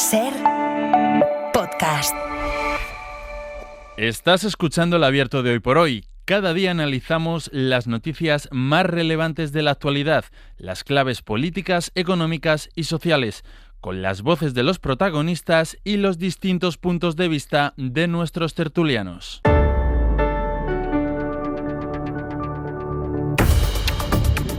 Ser Podcast. Estás escuchando El Abierto de Hoy por Hoy. Cada día analizamos las noticias más relevantes de la actualidad, las claves políticas, económicas y sociales, con las voces de los protagonistas y los distintos puntos de vista de nuestros tertulianos.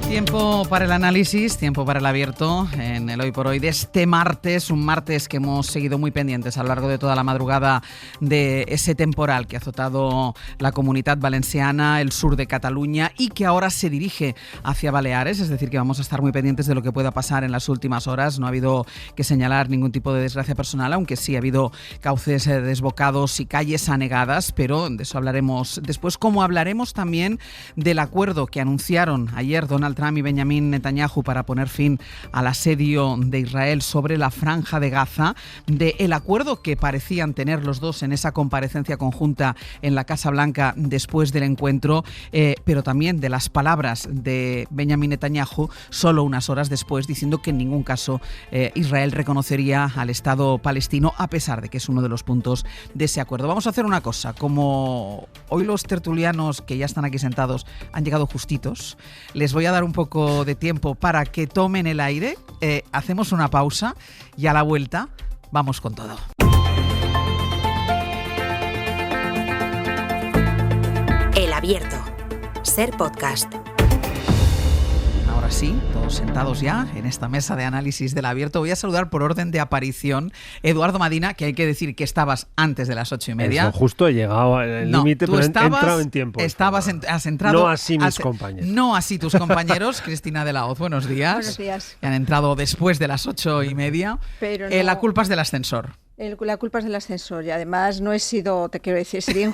Tiempo para el análisis, tiempo para el abierto en el Hoy por Hoy de este martes, un martes que hemos seguido muy pendientes a lo largo de toda la madrugada de ese temporal que ha azotado la Comunitat Valenciana, el sur de Cataluña y que ahora se dirige hacia Baleares, es decir, que vamos a estar muy pendientes de lo que pueda pasar en las últimas horas. No ha habido que señalar ningún tipo de desgracia personal, aunque sí ha habido cauces desbocados y calles anegadas, pero de eso hablaremos después, como hablaremos también del acuerdo que anunciaron ayer Donald Trump y Benjamin Netanyahu para poner fin al asedio de Israel sobre la Franja de Gaza, del acuerdo que parecían tener los dos en esa comparecencia conjunta en la Casa Blanca después del encuentro, pero también de las palabras de Benjamin Netanyahu solo unas horas después, diciendo que en ningún caso Israel reconocería al Estado palestino, a pesar de que es uno de los puntos de ese acuerdo. Vamos a hacer una cosa, como hoy los tertulianos que ya están aquí sentados han llegado justitos, les voy a dar un poco de tiempo para que tomen el aire, hacemos una pausa y a la vuelta vamos con todo. El Abierto. Ser Podcast. Ahora sí, todos sentados ya en esta mesa de análisis del Abierto. Voy a saludar por orden de aparición Eduardo Madina, que hay que decir que estabas antes de las 8:30. Eso, justo he llegado al límite, pero he entrado en tiempo. Has entrado. No así mis compañeros. No así tus compañeros. Cristina de la Hoz, buenos días. Buenos días. Que han entrado después de las 8:30. Pero no, la culpa es del ascensor. La culpa es del ascensor y además no he sido, te quiero decir, sería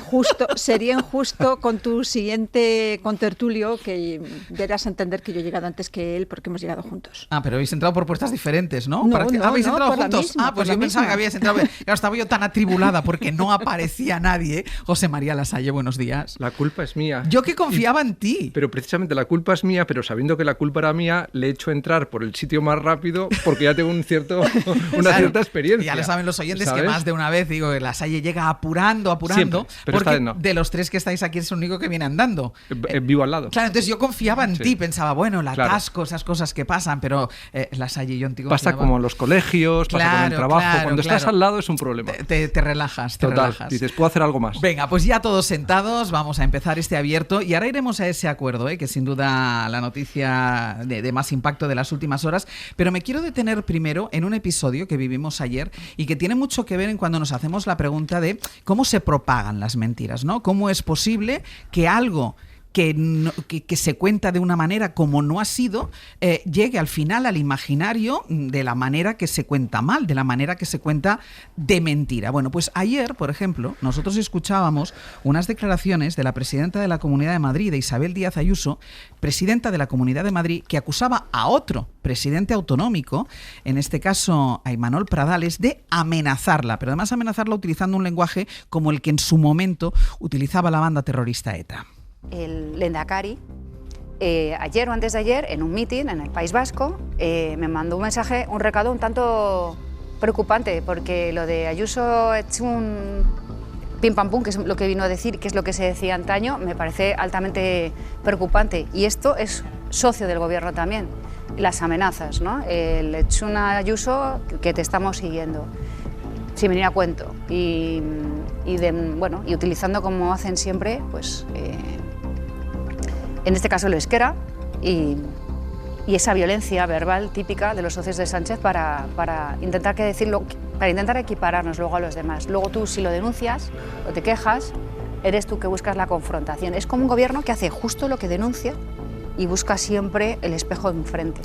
injusto con tu siguiente contertulio que dieras a entender que yo he llegado antes que él porque hemos llegado juntos. Ah, pero habéis entrado por puertas diferentes, ¿no? No, ¿Habéis entrado por juntos? Misma, pues yo pensaba que habíais entrado. Claro, estaba yo tan atribulada porque no aparecía nadie. José María Lasalle, buenos días. La culpa es mía. Yo que confiaba en ti. Pero precisamente la culpa es mía, pero sabiendo que la culpa era mía, le he hecho entrar por el sitio más rápido porque ya tengo una cierta experiencia. Ya lo saben los oyentes, ¿sabes? Que más de una vez digo, Lasalle llega apurando, siempre, pero porque no. De los tres que estáis aquí es el único que viene andando. Vivo al lado. Claro, entonces yo confiaba en ti, pensaba, bueno, el atasco, claro. Esas cosas que pasan, pero Lasalle y yo en ti pasa como en los colegios, pasa con el trabajo, cuando estás al lado es un problema. Te relajas, relajas. Dices, puedo hacer algo más. Venga, pues ya todos sentados, vamos a empezar este abierto y ahora iremos a ese acuerdo, que sin duda la noticia de más impacto de las últimas horas, pero me quiero detener primero en un episodio que vivimos ayer y que tiene mucho que ver en cuando nos hacemos la pregunta de cómo se propagan las mentiras, ¿no? ¿Cómo es posible que algo que se cuenta de una manera como no ha sido, llegue al final al imaginario de la manera que se cuenta mal, de la manera que se cuenta de mentira? Bueno, pues ayer, por ejemplo, nosotros escuchábamos unas declaraciones de la presidenta de la Comunidad de Madrid, de Isabel Díaz Ayuso, presidenta de la Comunidad de Madrid, que acusaba a otro presidente autonómico, en este caso a Imanol Pradales, de amenazarla, pero además amenazarla utilizando un lenguaje como el que en su momento utilizaba la banda terrorista ETA. El Lehendakari, ayer o antes de ayer, en un mitin en el País Vasco, me mandó un recado un tanto preocupante, porque lo de Ayuso es un pim pam pum, que es lo que vino a decir, que es lo que se decía antaño, me parece altamente preocupante. Y esto es socio del gobierno también, las amenazas, ¿no? El Echuna Ayuso, que te estamos siguiendo, sin venir a cuento. Y utilizando, como hacen siempre, pues en este caso el euskera y esa violencia verbal típica de los socios de Sánchez para intentar para intentar equipararnos luego a los demás. Luego tú, si lo denuncias o te quejas, eres tú que buscas la confrontación. Es como un gobierno que hace justo lo que denuncia y busca siempre el espejo de enfrente.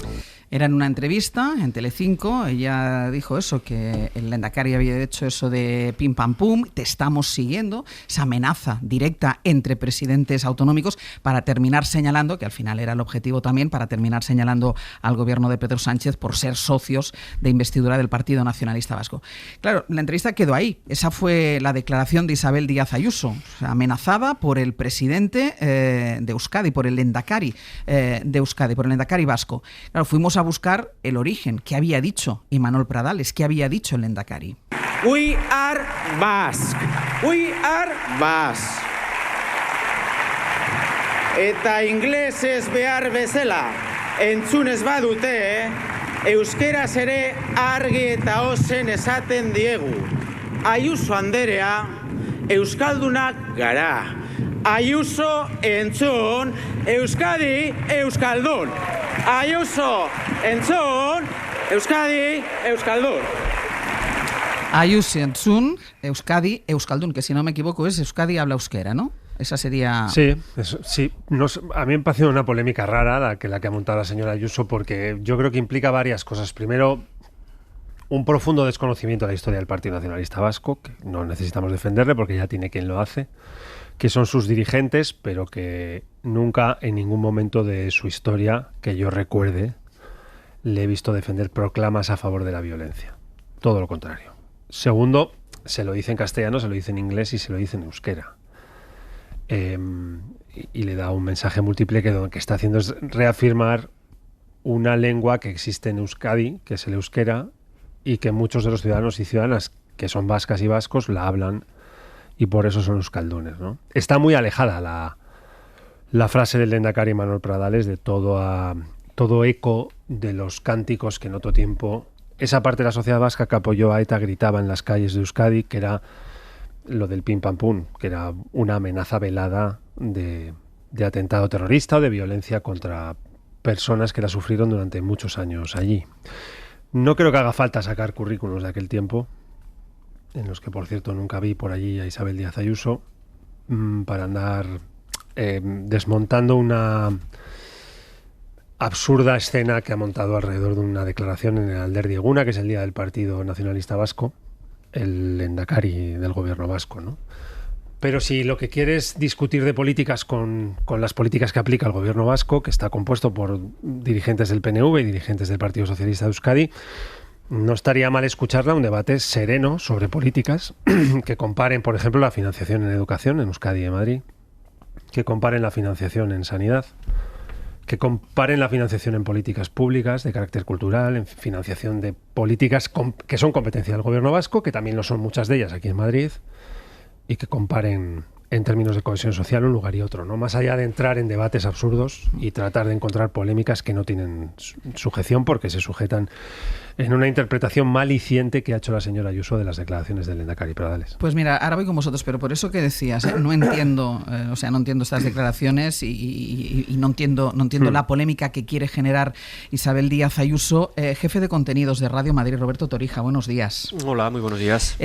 Era en una entrevista en Telecinco, ella dijo eso, que el Lehendakari había hecho eso de pim pam pum, te estamos siguiendo, esa amenaza directa entre presidentes autonómicos para terminar señalando, que al final era el objetivo también, para terminar señalando al gobierno de Pedro Sánchez por ser socios de investidura del Partido Nacionalista Vasco. Claro, la entrevista quedó ahí, esa fue la declaración de Isabel Díaz Ayuso, amenazada por el presidente de Euskadi, por el Lehendakari de Euskadi, por el Lehendakari vasco. Claro, fuimos a buscar el origen. ¿Qué había dicho Imanol Pradales? ¿Qué había dicho el Lehendakari? We are Basque. We are Basque. Eta inglesez behar bezala entzunez badute, euskeraz ere argi eta ozen esaten diegu. Ayuso anderea, euskaldunak gara. Ayuso entzun, Euskadi euskaldun. Ayuso entzun, Euskadi euskaldun. Ayuso entzun, Euskadi euskaldun, que si no me equivoco es Euskadi habla euskera, ¿no? Esa sería... Sí, sí. A mí me ha parecido una polémica rara la que ha montado la señora Ayuso, porque yo creo que implica varias cosas. Primero, un profundo desconocimiento de la historia del Partido Nacionalista Vasco, que no necesitamos defenderle porque ya tiene quien lo hace, que son sus dirigentes, pero que nunca en ningún momento de su historia, que yo recuerde, le he visto defender proclamas a favor de la violencia. Todo lo contrario. Segundo, se lo dice en castellano, se lo dice en inglés y se lo dice en euskera. Y le da un mensaje múltiple que lo que está haciendo es reafirmar una lengua que existe en Euskadi, que es el euskera, y que muchos de los ciudadanos y ciudadanas que son vascas y vascos la hablan y por eso son euskaldunes, ¿no? Está muy alejada la frase del Lehendakari Imanol Pradales de todo eco de los cánticos que en otro tiempo esa parte de la sociedad vasca que apoyó a ETA gritaba en las calles de Euskadi, que era lo del pim pam pum, que era una amenaza velada de atentado terrorista o de violencia contra personas que la sufrieron durante muchos años allí. No creo que haga falta sacar currículos de aquel tiempo, en los que por cierto nunca vi por allí a Isabel Díaz Ayuso, para andar desmontando una absurda escena que ha montado alrededor de una declaración en el Alderdi Eguna, que es el día del Partido Nacionalista Vasco, el Lehendakari del gobierno vasco, ¿no? Pero si lo que quieres discutir de políticas con las políticas que aplica el gobierno vasco, que está compuesto por dirigentes del PNV y dirigentes del Partido Socialista de Euskadi, no estaría mal escucharla un debate sereno sobre políticas que comparen, por ejemplo, la financiación en educación en Euskadi y en Madrid, que comparen la financiación en sanidad, que comparen la financiación en políticas públicas de carácter cultural, en financiación de políticas que son competencia del gobierno vasco, que también lo son muchas de ellas aquí en Madrid, y que comparen en términos de cohesión social un lugar y otro, ¿no? Más allá de entrar en debates absurdos y tratar de encontrar polémicas que no tienen sujeción porque se sujetan en una interpretación maliciente que ha hecho la señora Ayuso de las declaraciones del Lehendakari Pradales. Pues mira, ahora voy con vosotros, pero por eso que decías, no entiendo, no entiendo estas declaraciones y no entiendo la polémica que quiere generar Isabel Díaz Ayuso. Jefe de contenidos de Radio Madrid, Roberto Torija, buenos días. Hola, muy buenos días.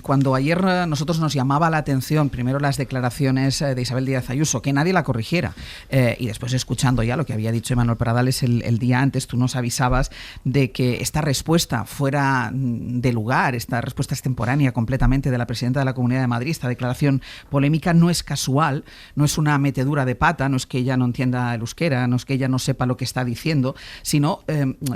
Cuando ayer nosotros nos llamaba la atención, primero las declaraciones de Isabel Díaz Ayuso, que nadie la corrigiera, y después escuchando ya lo que había dicho Imanol Pradales el día antes, tú nos avisabas de que esta respuesta fuera de lugar, esta respuesta extemporánea completamente de la presidenta de la Comunidad de Madrid, esta declaración polémica no es casual, no es una metedura de pata, no es que ella no entienda el euskera, no es que ella no sepa lo que está diciendo, sino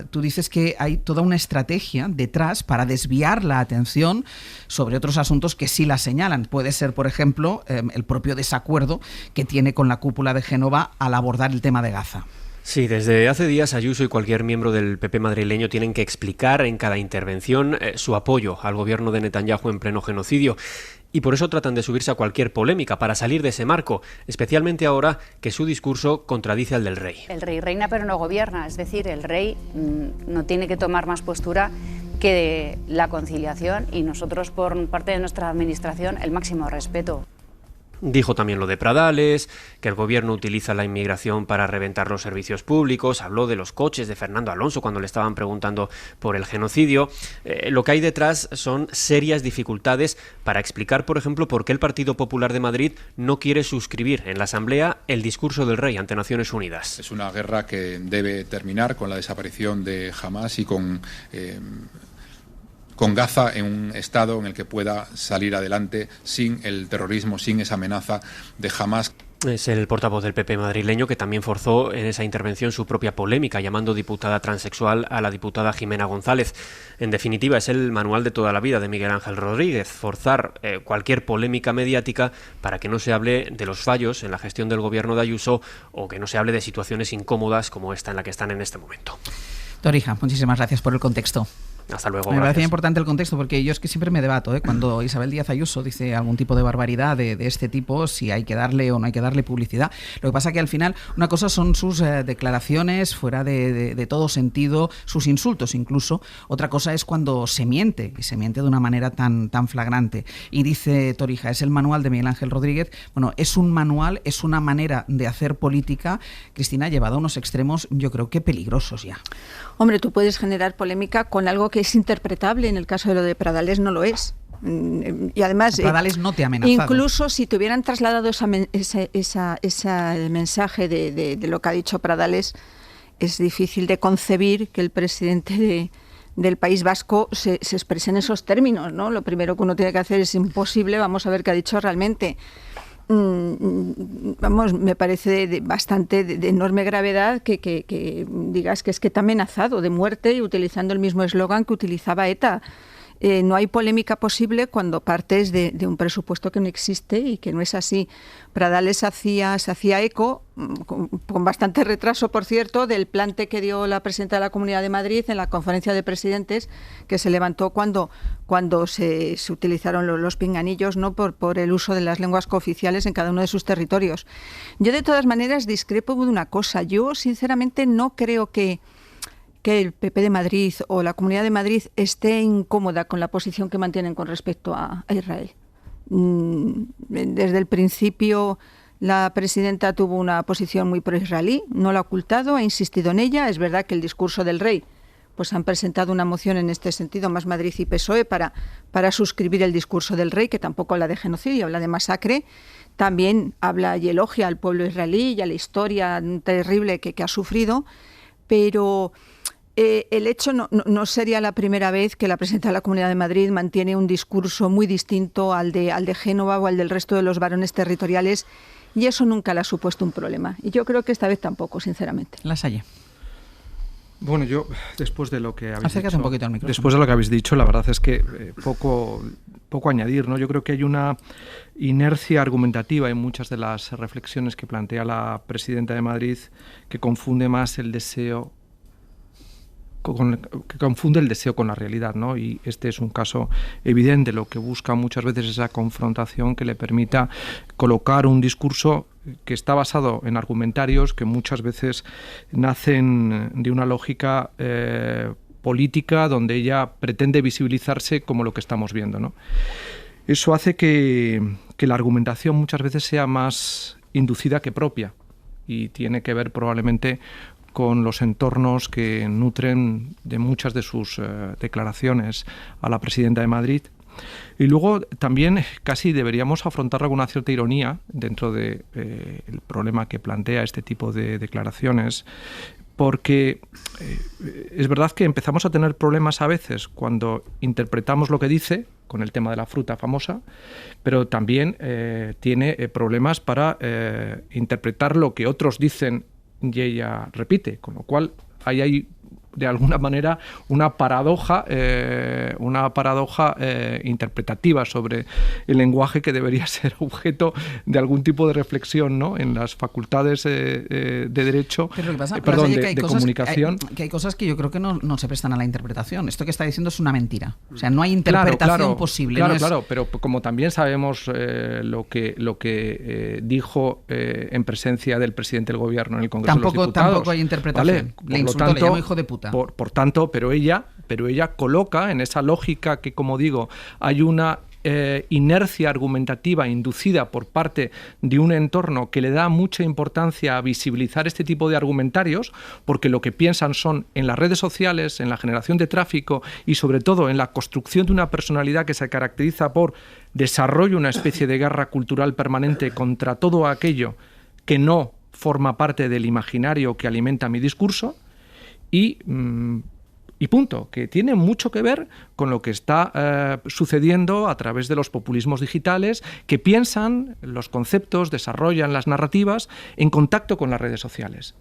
tú dices que hay toda una estrategia detrás para desviar la atención sobre otros asuntos que sí la señalan. Puede ser, por ejemplo, el propio desacuerdo que tiene con la cúpula de Génova al abordar el tema de Gaza. Sí, desde hace días Ayuso y cualquier miembro del PP madrileño tienen que explicar en cada intervención su apoyo al gobierno de Netanyahu en pleno genocidio. Y por eso tratan de subirse a cualquier polémica para salir de ese marco, especialmente ahora que su discurso contradice al del rey. El rey reina pero no gobierna, es decir, el rey no tiene que tomar más postura que la conciliación y nosotros por parte de nuestra administración el máximo respeto. Dijo también lo de Pradales, que el gobierno utiliza la inmigración para reventar los servicios públicos, habló de los coches de Fernando Alonso cuando le estaban preguntando por el genocidio. Lo que hay detrás son serias dificultades para explicar, por ejemplo, por qué el Partido Popular de Madrid no quiere suscribir en la Asamblea el discurso del rey ante Naciones Unidas. Es una guerra que debe terminar con la desaparición de Hamás y con Gaza en un estado en el que pueda salir adelante sin el terrorismo, sin esa amenaza de Hamás. Es el portavoz del PP madrileño que también forzó en esa intervención su propia polémica, llamando diputada transexual a la diputada Jimena González. En definitiva, es el manual de toda la vida de Miguel Ángel Rodríguez, forzar cualquier polémica mediática para que no se hable de los fallos en la gestión del gobierno de Ayuso o que no se hable de situaciones incómodas como esta en la que están en este momento. Torija, muchísimas gracias por el contexto. Hasta luego. Me gracias. parecía importante el contexto porque yo es que siempre me debato, cuando Isabel Díaz Ayuso dice algún tipo de barbaridad de este tipo, si hay que darle o no hay que darle publicidad. Lo que pasa que al final una cosa son sus declaraciones fuera de todo sentido, sus insultos incluso. Otra cosa es cuando se miente, y se miente de una manera tan flagrante. Y dice Torija, es el manual de Miguel Ángel Rodríguez. Bueno, es un manual, es una manera de hacer política, Cristina, llevada a unos extremos yo creo que peligrosos ya. Hombre, tú puedes generar polémica con algo que es interpretable. En el caso de lo de Pradales no lo es. Y además, Pradales no te ha amenazado. Incluso si te hubieran trasladado ese mensaje de lo que ha dicho Pradales, es difícil de concebir que el presidente del País Vasco se exprese en esos términos, ¿no? Lo primero que uno tiene que hacer es imposible, vamos a ver qué ha dicho realmente. Vamos, me parece de enorme gravedad que digas que es que te ha amenazado de muerte y utilizando el mismo eslogan que utilizaba ETA. No hay polémica posible cuando partes de un presupuesto que no existe y que no es así. Pradales se hacía eco, con bastante retraso, por cierto, del plante que dio la presidenta de la Comunidad de Madrid en la conferencia de presidentes, que se levantó cuando se utilizaron los pinganillos, ¿no?, por el uso de las lenguas cooficiales en cada uno de sus territorios. Yo, de todas maneras, discrepo de una cosa. Yo, sinceramente, no creo que el PP de Madrid o la Comunidad de Madrid esté incómoda con la posición que mantienen con respecto a Israel. Desde el principio la presidenta tuvo una posición muy pro-israelí, no la ha ocultado, ha insistido en ella. Es verdad que el discurso del rey, pues han presentado una moción en este sentido, Más Madrid y PSOE, para suscribir el discurso del rey, que tampoco habla de genocidio, habla de masacre. También habla y elogia al pueblo israelí y a la historia terrible que ha sufrido, pero el hecho no sería la primera vez que la presidenta de la Comunidad de Madrid mantiene un discurso muy distinto al de Génova o al del resto de los varones territoriales, y eso nunca le ha supuesto un problema. Y yo creo que esta vez tampoco, sinceramente. Lasalle. Bueno, yo, después de lo que habéis Acércate dicho, un poquito al micrófono. Después de lo que habéis dicho, la verdad es que poco añadir, ¿no? Yo creo que hay una inercia argumentativa en muchas de las reflexiones que plantea la presidenta de Madrid, que confunde más el deseo que confunde el deseo con la realidad, ¿no? Y este es un caso evidente. Lo que busca muchas veces es esa confrontación que le permita colocar un discurso que está basado en argumentarios que muchas veces nacen de una lógica política donde ella pretende visibilizarse como lo que estamos viendo, ¿no? Eso hace que la argumentación muchas veces sea más inducida que propia, y tiene que ver probablemente con los entornos que nutren de muchas de sus declaraciones a la presidenta de Madrid. Y luego también casi deberíamos afrontarlo con una cierta ironía dentro del problema que plantea este tipo de declaraciones, porque es verdad que empezamos a tener problemas a veces cuando interpretamos lo que dice, con el tema de la fruta famosa, pero también tiene problemas para interpretar lo que otros dicen y ella repite, con lo cual hay de alguna manera una paradoja interpretativa sobre el lenguaje que debería ser objeto de algún tipo de reflexión, ¿no?, en las facultades de derecho, de comunicación. Que hay cosas que yo creo que no se prestan a la interpretación. Esto que está diciendo es una mentira. O sea, no hay interpretación posible. Claro, pero como también sabemos lo que dijo en presencia del presidente del Gobierno en el Congreso de los Diputados. Tampoco hay interpretación. ¿Vale? Le insultó, le llamó hijo de puta. Por tanto, pero ella coloca en esa lógica que, como digo, hay una inercia argumentativa inducida por parte de un entorno que le da mucha importancia a visibilizar este tipo de argumentarios, porque lo que piensan son en las redes sociales, en la generación de tráfico y sobre todo en la construcción de una personalidad que se caracteriza por desarrollo una especie de guerra cultural permanente contra todo aquello que no forma parte del imaginario que alimenta mi discurso. Y punto, que tiene mucho que ver con lo que está sucediendo a través de los populismos digitales, que piensan los conceptos, desarrollan las narrativas en contacto con las redes sociales.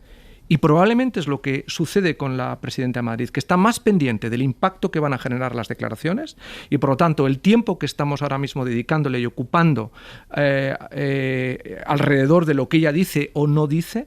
Y probablemente es lo que sucede con la presidenta de Madrid, que está más pendiente del impacto que van a generar las declaraciones y, por lo tanto, el tiempo que estamos ahora mismo dedicándole y ocupando alrededor de lo que ella dice o no dice,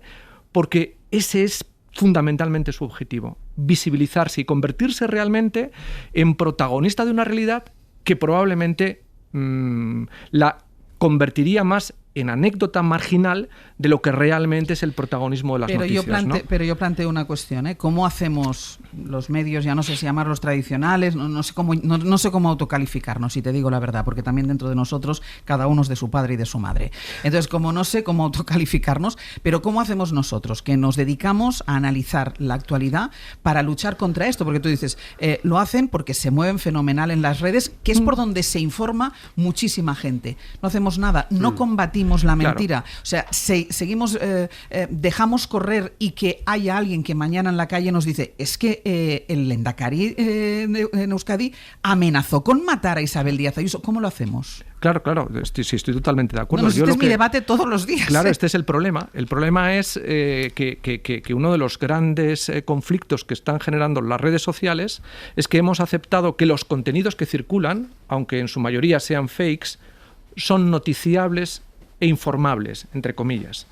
porque ese es fundamentalmente su objetivo. visibilizarse y convertirse realmente en protagonista de una realidad que probablemente la convertiría más en anécdota marginal de lo que realmente es el protagonismo de las noticias. Pero yo planteo una cuestión, ¿eh? ¿Cómo hacemos los medios, ya no sé si llamarlos tradicionales, no sé cómo autocalificarnos, si te digo la verdad, porque también dentro de nosotros cada uno es de su padre y de su madre. Entonces, como no sé cómo autocalificarnos, pero ¿cómo hacemos nosotros, que nos dedicamos a analizar la actualidad para luchar contra esto? Porque tú dices, lo hacen porque se mueven fenomenal en las redes, que es por donde se informa muchísima gente. No hacemos nada, no combatimos la mentira. Claro. O sea, seguimos, dejamos correr y que haya alguien que mañana en la calle nos dice, es que el Lehendakari en Euskadi amenazó con matar a Isabel Díaz Ayuso. ¿Cómo lo hacemos? Claro, estoy totalmente de acuerdo. Este es mi debate todos los días. Claro, este es el problema. El problema es que uno de los grandes conflictos que están generando las redes sociales es que hemos aceptado que los contenidos que circulan, aunque en su mayoría sean fakes, son noticiables e informables, entre comillas.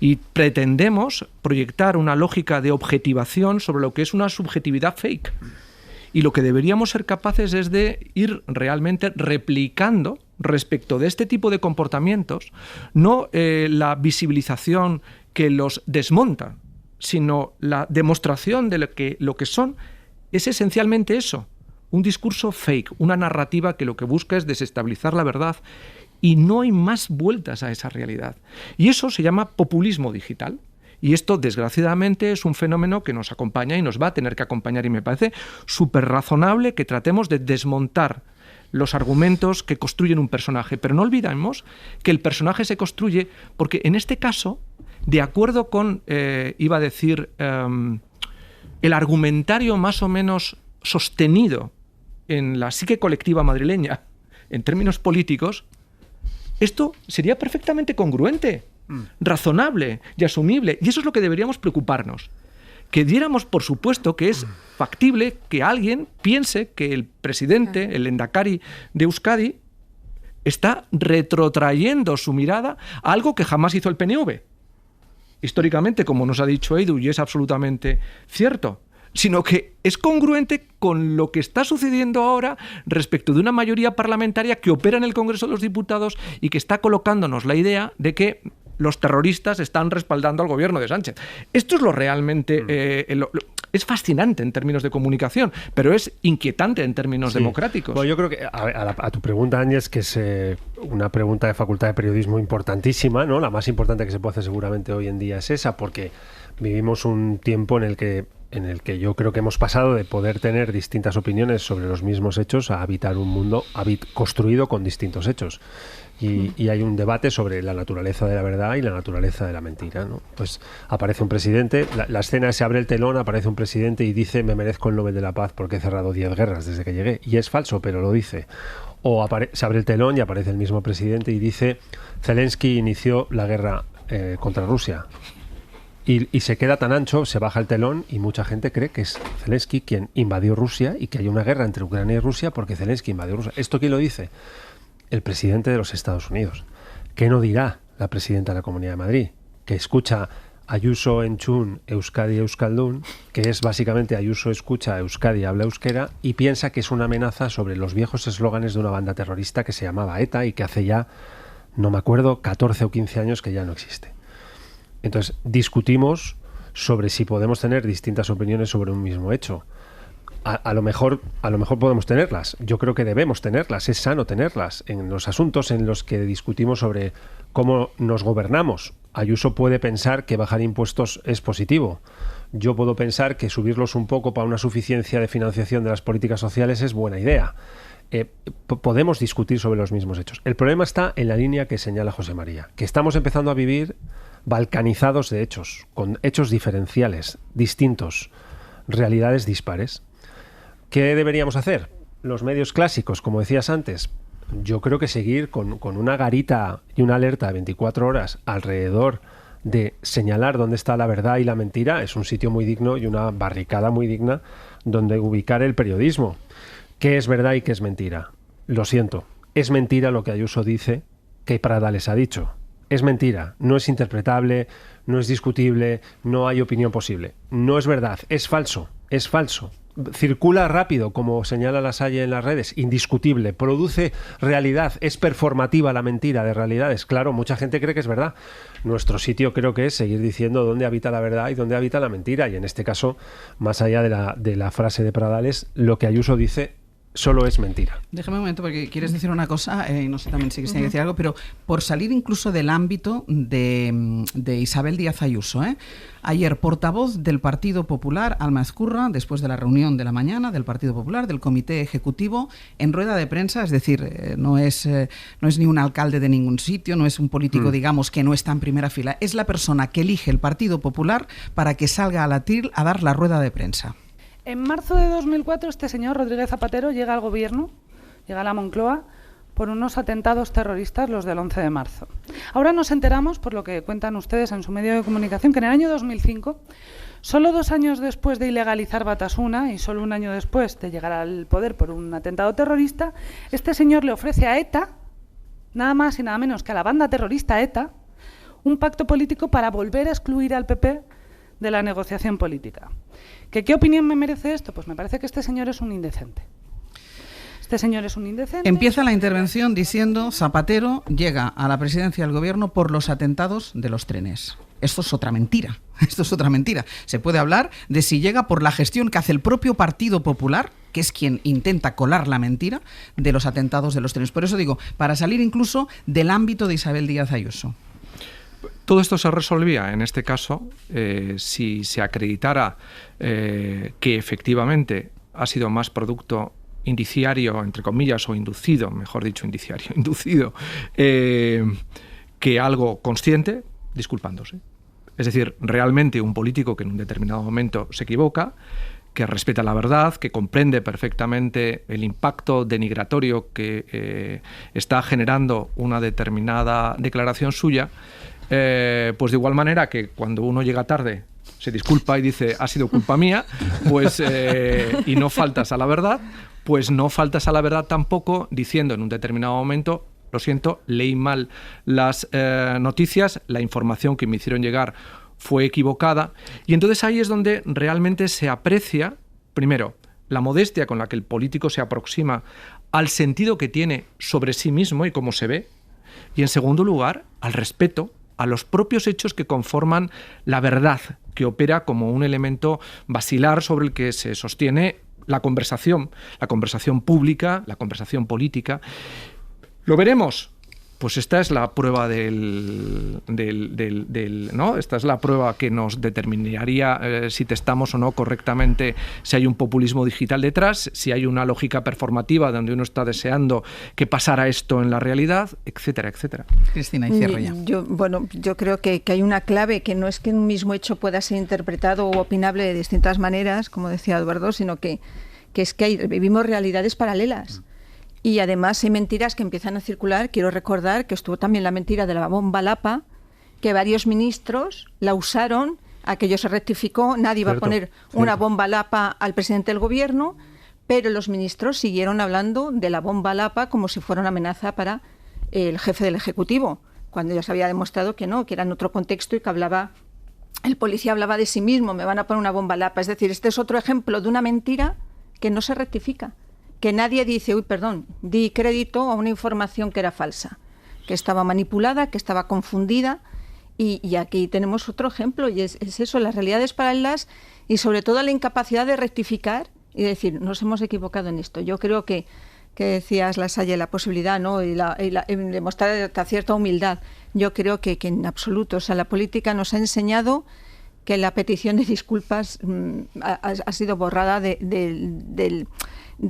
Y pretendemos proyectar una lógica de objetivación sobre lo que es una subjetividad fake. Y lo que deberíamos ser capaces es de ir realmente replicando respecto de este tipo de comportamientos, no la visibilización que los desmonta, sino la demostración de lo que son es esencialmente eso, un discurso fake, una narrativa que lo que busca es desestabilizar la verdad. Y no hay más vueltas a esa realidad. Y eso se llama populismo digital. Y esto, desgraciadamente, es un fenómeno que nos acompaña y nos va a tener que acompañar. Y me parece súper razonable que tratemos de desmontar los argumentos que construyen un personaje. Pero no olvidemos que el personaje se construye porque, en este caso, de acuerdo con, el argumentario más o menos sostenido en la psique colectiva madrileña, en términos políticos, esto sería perfectamente congruente, razonable y asumible. Y eso es lo que deberíamos preocuparnos. Que diéramos por supuesto que es factible que alguien piense que el presidente, el Lehendakari de Euskadi, está retrotrayendo su mirada a algo que jamás hizo el PNV. Históricamente, como nos ha dicho Edu, y es absolutamente cierto, sino que es congruente con lo que está sucediendo ahora respecto de una mayoría parlamentaria que opera en el Congreso de los Diputados y que está colocándonos la idea de que los terroristas están respaldando al gobierno de Sánchez. Esto es lo realmente... es fascinante en términos de comunicación, pero es inquietante en términos democráticos. Bueno, yo creo que a tu pregunta, Áñez, que es una pregunta de Facultad de Periodismo importantísima, ¿no? La más importante que se puede hacer seguramente hoy en día es esa, porque vivimos un tiempo en el que yo creo que hemos pasado de poder tener distintas opiniones sobre los mismos hechos a habitar un mundo construido con distintos hechos. Y hay un debate sobre la naturaleza de la verdad y la naturaleza de la mentira, ¿no? Pues aparece un presidente, la escena se abre el telón, aparece un presidente y dice: me merezco el Nobel de la Paz porque he cerrado 10 guerras desde que llegué. Y es falso, pero lo dice. O se abre el telón y aparece el mismo presidente y dice: Zelensky inició la guerra contra Rusia. Y se queda tan ancho, se baja el telón y mucha gente cree que es Zelensky quien invadió Rusia y que hay una guerra entre Ucrania y Rusia porque Zelensky invadió Rusia. ¿Esto quién lo dice? El presidente de los Estados Unidos. ¿Qué no dirá la presidenta de la Comunidad de Madrid? Que escucha Ayuso entzun Euskadi euskaldun, que es básicamente Ayuso escucha Euskadi habla euskera, y piensa que es una amenaza sobre los viejos eslóganes de una banda terrorista que se llamaba ETA y que hace ya, no me acuerdo, 14 o 15 años que ya no existe. Entonces, discutimos sobre si podemos tener distintas opiniones sobre un mismo hecho. A lo mejor podemos tenerlas. Yo creo que debemos tenerlas. Es sano tenerlas en los asuntos en los que discutimos sobre cómo nos gobernamos. Ayuso puede pensar que bajar impuestos es positivo. Yo puedo pensar que subirlos un poco para una suficiencia de financiación de las políticas sociales es buena idea. Podemos discutir sobre los mismos hechos. El problema está en la línea que señala José María, que estamos empezando a vivir balcanizados de hechos, con hechos diferenciales, distintos, realidades dispares. ¿Qué deberíamos hacer? Los medios clásicos, como decías antes, yo creo que seguir con una garita y una alerta de 24 horas alrededor de señalar dónde está la verdad y la mentira es un sitio muy digno y una barricada muy digna donde ubicar el periodismo. ¿Qué es verdad y qué es mentira? Lo siento, es mentira lo que Ayuso dice que Prada les ha dicho. Es mentira, no es interpretable, no es discutible, no hay opinión posible. No es verdad, es falso. es falso. Circula rápido, como señala Lasalle en las redes, indiscutible, produce realidad, es performativa la mentira de realidades. Claro, mucha gente cree que es verdad. Nuestro sitio creo que es seguir diciendo dónde habita la verdad y dónde habita la mentira. Y en este caso, más allá de la frase de Pradales, lo que Ayuso dice solo es mentira. Déjame un momento, porque quieres decir una cosa, y no sé también si quieres decir algo, pero por salir incluso del ámbito de Isabel Díaz Ayuso, ayer portavoz del Partido Popular, Alma Ezcurra, después de la reunión de la mañana del Partido Popular, del Comité Ejecutivo, en rueda de prensa, es decir, no es ni un alcalde de ningún sitio, no es un político, digamos, que no está en primera fila, es la persona que elige el Partido Popular para que salga a la TRIL a dar la rueda de prensa. En marzo de 2004 este señor Rodríguez Zapatero llega al gobierno, llega a la Moncloa, por unos atentados terroristas, los del 11 de marzo. Ahora nos enteramos, por lo que cuentan ustedes en su medio de comunicación, que en el año 2005, solo 2 años después de ilegalizar Batasuna y solo 1 año después de llegar al poder por un atentado terrorista, este señor le ofrece a ETA, nada más y nada menos que a la banda terrorista ETA, un pacto político para volver a excluir al PP de la negociación política. ¿Qué opinión me merece esto? Pues me parece que este señor es un indecente. Este señor es un indecente. Empieza la intervención diciendo: Zapatero llega a la presidencia del gobierno por los atentados de los trenes. Esto es otra mentira. Esto es otra mentira. Se puede hablar de si llega por la gestión que hace el propio Partido Popular, que es quien intenta colar la mentira de los atentados de los trenes. Por eso digo, para salir incluso del ámbito de Isabel Díaz Ayuso. Todo esto se resolvía, en este caso, si se acreditara que efectivamente ha sido más producto indiciario, entre comillas, o inducido, mejor dicho, inducido, que algo consciente, disculpándose. Es decir, realmente un político que en un determinado momento se equivoca, que respeta la verdad, que comprende perfectamente el impacto denigratorio que está generando una determinada declaración suya, pues de igual manera que cuando uno llega tarde se disculpa y dice ha sido culpa mía, pues y no faltas a la verdad, pues no faltas a la verdad tampoco diciendo en un determinado momento: lo siento, leí mal las noticias, la información que me hicieron llegar fue equivocada. Y entonces ahí es donde realmente se aprecia, primero, la modestia con la que el político se aproxima al sentido que tiene sobre sí mismo y cómo se ve, y en segundo lugar, al respeto a los propios hechos que conforman la verdad, que opera como un elemento basilar sobre el que se sostiene la conversación pública, la conversación política. ¿Lo veremos? Pues esta es la prueba ¿no? Esta es la prueba que nos determinaría si testamos o no correctamente si hay un populismo digital detrás, si hay una lógica performativa donde uno está deseando que pasara esto en la realidad, etcétera, etcétera. Cristina, y cierro ya. Yo creo que hay una clave, que no es que un mismo hecho pueda ser interpretado o opinable de distintas maneras, como decía Eduardo, sino que es que vivimos realidades paralelas. Y además hay mentiras que empiezan a circular. Quiero recordar que estuvo también la mentira de la bomba Lapa, que varios ministros la usaron, aquello se rectificó, nadie iba a poner una bomba Lapa al presidente del gobierno, pero los ministros siguieron hablando de la bomba Lapa como si fuera una amenaza para el jefe del Ejecutivo, cuando ya se había demostrado que no, que era en otro contexto y que el policía hablaba de sí mismo: me van a poner una bomba Lapa. Es decir, este es otro ejemplo de una mentira que no se rectifica, que nadie dice, di crédito a una información que era falsa, que estaba manipulada, que estaba confundida, y aquí tenemos otro ejemplo, y es eso, las realidades paralelas y sobre todo la incapacidad de rectificar y decir, nos hemos equivocado en esto. Yo creo que decías, Lasalle, la posibilidad, ¿no? y demostrar hasta cierta humildad. Yo creo que en absoluto, o sea, la política nos ha enseñado que la petición de disculpas ha sido borrada de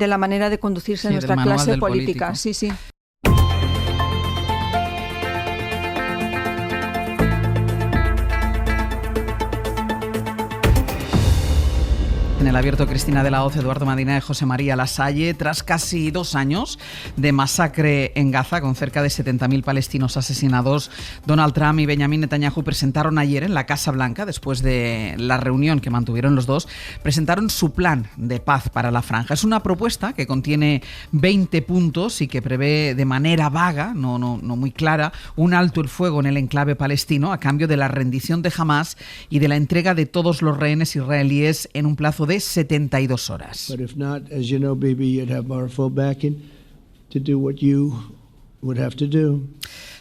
la manera de conducirse en nuestra clase política. Sí, sí. En el abierto, Cristina de la Hoz, Eduardo Madina y José María Lasalle. Tras casi 2 años de masacre en Gaza, con cerca de 70.000 palestinos asesinados, Donald Trump y Benjamin Netanyahu presentaron ayer en la Casa Blanca, después de la reunión que mantuvieron los dos, presentaron su plan de paz para la franja. Es una propuesta que contiene 20 puntos y que prevé de manera vaga, no muy clara, un alto el fuego en el enclave palestino a cambio de la rendición de Hamás y de la entrega de todos los rehenes israelíes en un plazo de de 72 horas. But if not, as you know, Bibi, you'd have our full backing to do what you would have to do.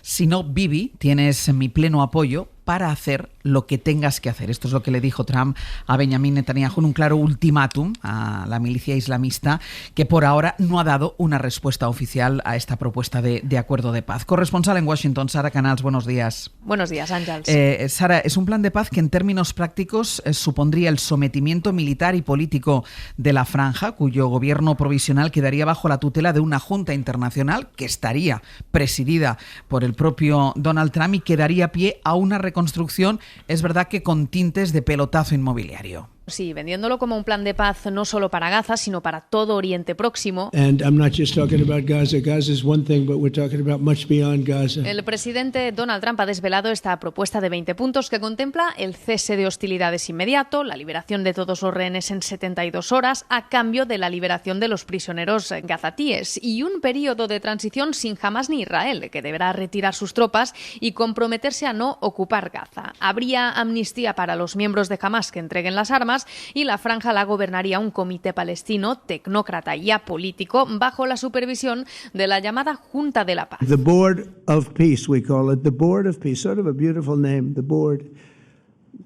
Si no, Bibi, tienes mi pleno apoyo para hacer lo que tengas que hacer. Esto es lo que le dijo Trump a Benjamin Netanyahu en un claro ultimátum a la milicia islamista, que por ahora no ha dado una respuesta oficial a esta propuesta de acuerdo de paz. Corresponsal en Washington, Sara Canals, buenos días. Buenos días, Ángels. Sara, es un plan de paz que en términos prácticos supondría el sometimiento militar y político de la franja, cuyo gobierno provisional quedaría bajo la tutela de una junta internacional que estaría presidida por el propio Donald Trump y que daría pie a una reconstrucción, es verdad que con tintes de pelotazo inmobiliario. Sí, vendiéndolo como un plan de paz no solo para Gaza, sino para todo Oriente Próximo. And I'm not just talking about Gaza. Gaza is one thing, but we're talking about much beyond Gaza. El presidente Donald Trump ha desvelado esta propuesta de 20 puntos que contempla el cese de hostilidades inmediato, la liberación de todos los rehenes en 72 horas a cambio de la liberación de los prisioneros gazatíes y un periodo de transición sin Hamas ni Israel, que deberá retirar sus tropas y comprometerse a no ocupar Gaza. Habría amnistía para los miembros de Hamas que entreguen las armas y la franja la gobernaría un comité palestino, tecnócrata y apolítico, bajo la supervisión de la llamada Junta de la Paz. The Board of Peace, we call it. The Board of Peace, sort of a beautiful name, the Board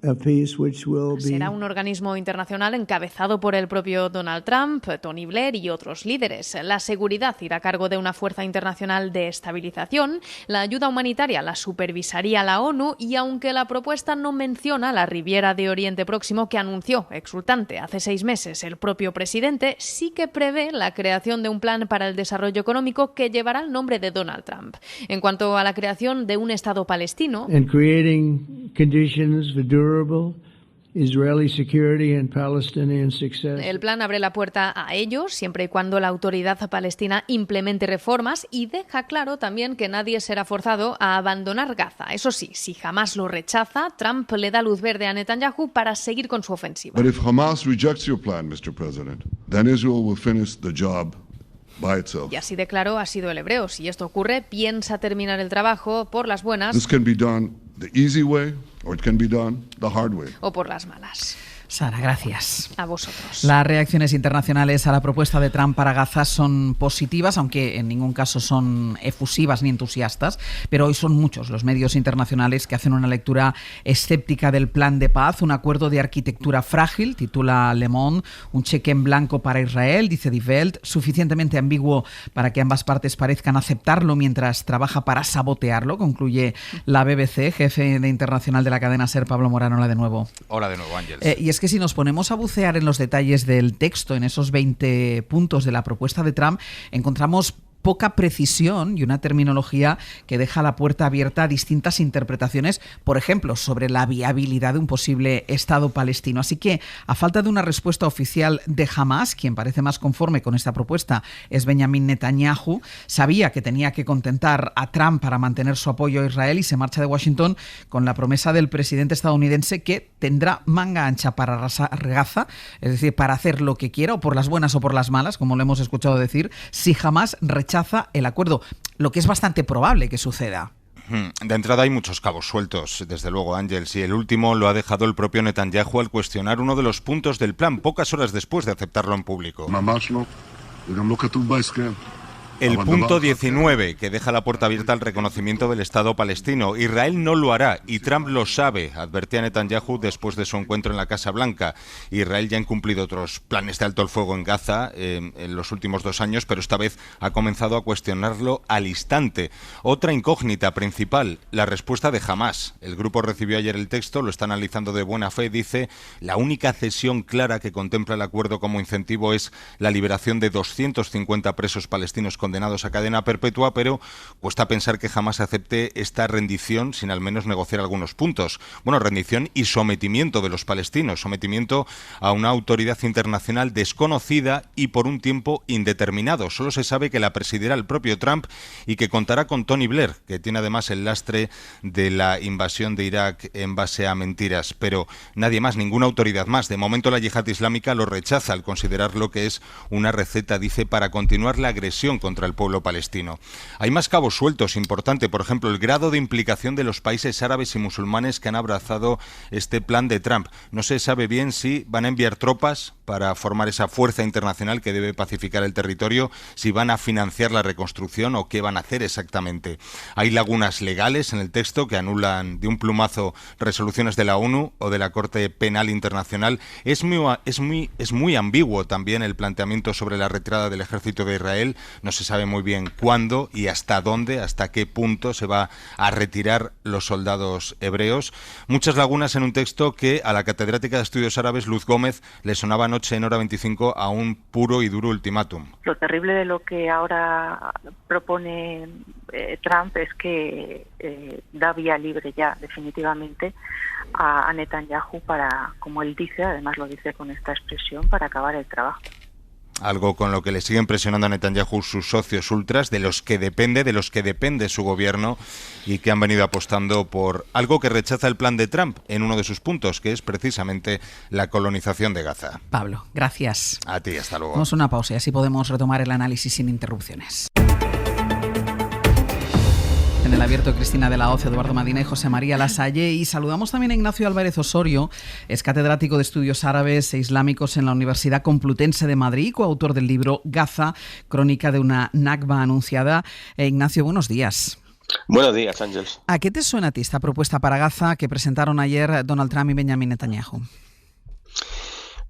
of Peace, which will be... Será un organismo internacional encabezado por el propio Donald Trump, Tony Blair y otros líderes. La seguridad irá a cargo de una fuerza internacional de estabilización, la ayuda humanitaria la supervisaría la ONU y aunque la propuesta no menciona la Riviera de Oriente Próximo que anunció exultante hace 6 meses el propio presidente, sí que prevé la creación de un plan para el desarrollo económico que llevará el nombre de Donald Trump. En cuanto a la creación de un Estado palestino... And creating conditions for durable Israeli security and Palestinian success. El plan abre la puerta a ello siempre y cuando la autoridad palestina implemente reformas y deja claro también que nadie será forzado a abandonar Gaza. Eso sí, si Hamas lo rechaza, Trump le da luz verde a Netanyahu para seguir con su ofensiva. But if Hamas rejects your plan, Mr. President, then Israel will finish the job by itself. Y así de claro ha sido el hebreo. Si esto ocurre, piensa terminar el trabajo por las buenas. This can be done the easy way or it can be done the hard way. O por las malas. Sara, gracias. A vosotros. Las reacciones internacionales a la propuesta de Trump para Gaza son positivas, aunque en ningún caso son efusivas ni entusiastas, pero hoy son muchos los medios internacionales que hacen una lectura escéptica del plan de paz, un acuerdo de arquitectura frágil, titula Le Monde, un cheque en blanco para Israel, dice Die Welt, suficientemente ambiguo para que ambas partes parezcan aceptarlo mientras trabaja para sabotearlo, concluye la BBC. Jefe de internacional de la cadena SER, Pablo Morán, hola de nuevo. Hola de nuevo, Ángel. Y es que si nos ponemos a bucear en los detalles del texto, en esos 20 puntos de la propuesta de Trump, encontramos poca precisión y una terminología que deja la puerta abierta a distintas interpretaciones, por ejemplo, sobre la viabilidad de un posible Estado palestino. Así que, a falta de una respuesta oficial de Hamas, quien parece más conforme con esta propuesta es Benjamin Netanyahu, sabía que tenía que contentar a Trump para mantener su apoyo a Israel y se marcha de Washington con la promesa del presidente estadounidense que tendrá manga ancha para arrasar Gaza, es decir, para hacer lo que quiera, o por las buenas o por las malas, como lo hemos escuchado decir, si Hamas rechaza el acuerdo, lo que es bastante probable que suceda. De entrada hay muchos cabos sueltos, desde luego, Ángels, y el último lo ha dejado el propio Netanyahu al cuestionar uno de los puntos del plan pocas horas después de aceptarlo en público. El punto 19, que deja la puerta abierta al reconocimiento del Estado palestino. Israel no lo hará y Trump lo sabe, advertía Netanyahu después de su encuentro en la Casa Blanca. Israel ya ha incumplido otros planes de alto el fuego en Gaza en los últimos 2 años, pero esta vez ha comenzado a cuestionarlo al instante. Otra incógnita principal, la respuesta de Hamas. El grupo recibió ayer el texto, lo está analizando de buena fe, dice, la única cesión clara que contempla el acuerdo como incentivo es la liberación de 250 presos palestinos condenados a cadena perpetua, pero cuesta pensar que jamás acepte esta rendición sin al menos negociar algunos puntos. Bueno, rendición y sometimiento de los palestinos, sometimiento a una autoridad internacional desconocida y por un tiempo indeterminado. Solo se sabe que la presidirá el propio Trump y que contará con Tony Blair, que tiene además el lastre de la invasión de Irak en base a mentiras, pero nadie más, ninguna autoridad más. De momento la yihad islámica lo rechaza al considerar lo que es una receta, dice, para continuar la agresión contra el pueblo palestino. Hay más cabos sueltos, importante, por ejemplo, el grado de implicación de los países árabes y musulmanes que han abrazado este plan de Trump. No se sabe bien si van a enviar tropas para formar esa fuerza internacional que debe pacificar el territorio, si van a financiar la reconstrucción o qué van a hacer exactamente. Hay lagunas legales en el texto que anulan de un plumazo resoluciones de la ONU o de la Corte Penal Internacional. Es muy ambiguo también el planteamiento sobre la retirada del ejército de Israel. No se sabe muy bien cuándo y hasta dónde, hasta qué punto se va a retirar los soldados hebreos. Muchas lagunas en un texto que a la catedrática de Estudios Árabes, Luz Gómez, le sonaba anoche en Hora 25 a un puro y duro ultimátum. Lo terrible de lo que ahora propone Trump es que da vía libre ya definitivamente a Netanyahu para, como él dice, además lo dice con esta expresión, para acabar el trabajo. Algo con lo que le siguen presionando a Netanyahu sus socios ultras, de los que depende su gobierno, y que han venido apostando por algo que rechaza el plan de Trump en uno de sus puntos, que es precisamente la colonización de Gaza. Pablo, gracias. A ti, hasta luego. Vamos a una pausa y así podemos retomar el análisis sin interrupciones. En el abierto, Cristina de la Hoz, Eduardo Madina y José María Lasalle. Y saludamos también a Ignacio Álvarez Osorio, es catedrático de Estudios Árabes e Islámicos en la Universidad Complutense de Madrid y coautor del libro Gaza, crónica de una Nakba anunciada. Ignacio, buenos días. Buenos días, Ángeles. ¿A qué te suena a ti esta propuesta para Gaza que presentaron ayer Donald Trump y Benjamin Netanyahu?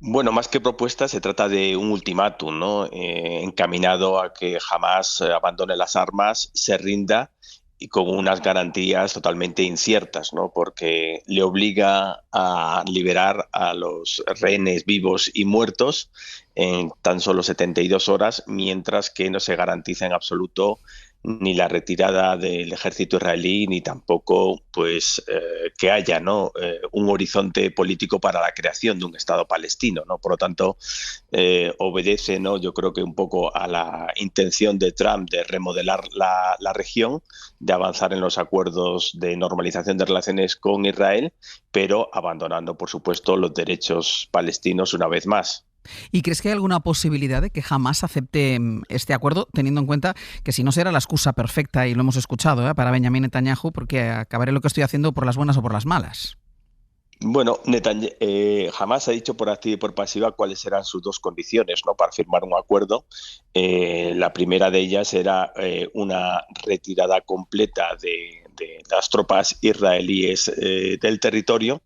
Bueno, más que propuesta, se trata de un ultimátum, ¿no? Encaminado a que Hamás abandone las armas, se rinda, y con unas garantías totalmente inciertas, ¿no? Porque le obliga a liberar a los rehenes vivos y muertos en tan solo 72 horas, mientras que no se garantiza en absoluto ni la retirada del ejército israelí, ni tampoco pues que haya, ¿no? Un horizonte político para la creación de un Estado palestino, ¿no? Por lo tanto, obedece, ¿no? Yo creo que un poco a la intención de Trump de remodelar la región, de avanzar en los acuerdos de normalización de relaciones con Israel, pero abandonando, por supuesto, los derechos palestinos una vez más. ¿Y crees que hay alguna posibilidad de que Hamás acepte este acuerdo, teniendo en cuenta que si no será la excusa perfecta, y lo hemos escuchado, para Benjamin Netanyahu, porque acabaré lo que estoy haciendo por las buenas o por las malas? Bueno, Hamás ha dicho por activa y por pasiva cuáles serán sus dos condiciones, ¿no? Para firmar un acuerdo. La primera de ellas era una retirada completa de las tropas israelíes del territorio,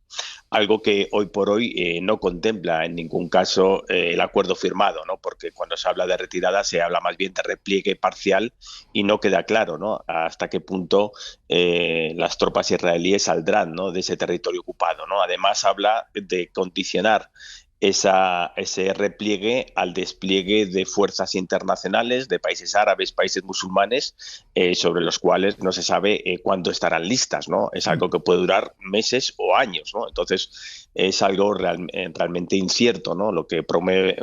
algo que hoy por hoy no contempla en ningún caso el acuerdo firmado, ¿no? Porque cuando se habla de retirada se habla más bien de repliegue parcial y no queda claro, ¿no? Hasta qué punto las tropas israelíes saldrán, ¿no? De ese territorio ocupado, ¿no? Además habla de condicionar ese repliegue al despliegue de fuerzas internacionales de países árabes, países musulmanes, sobre los cuales no se sabe cuándo estarán listas, ¿no? Es algo que puede durar meses o años, ¿no? Entonces es algo realmente incierto, ¿no? Lo que promueve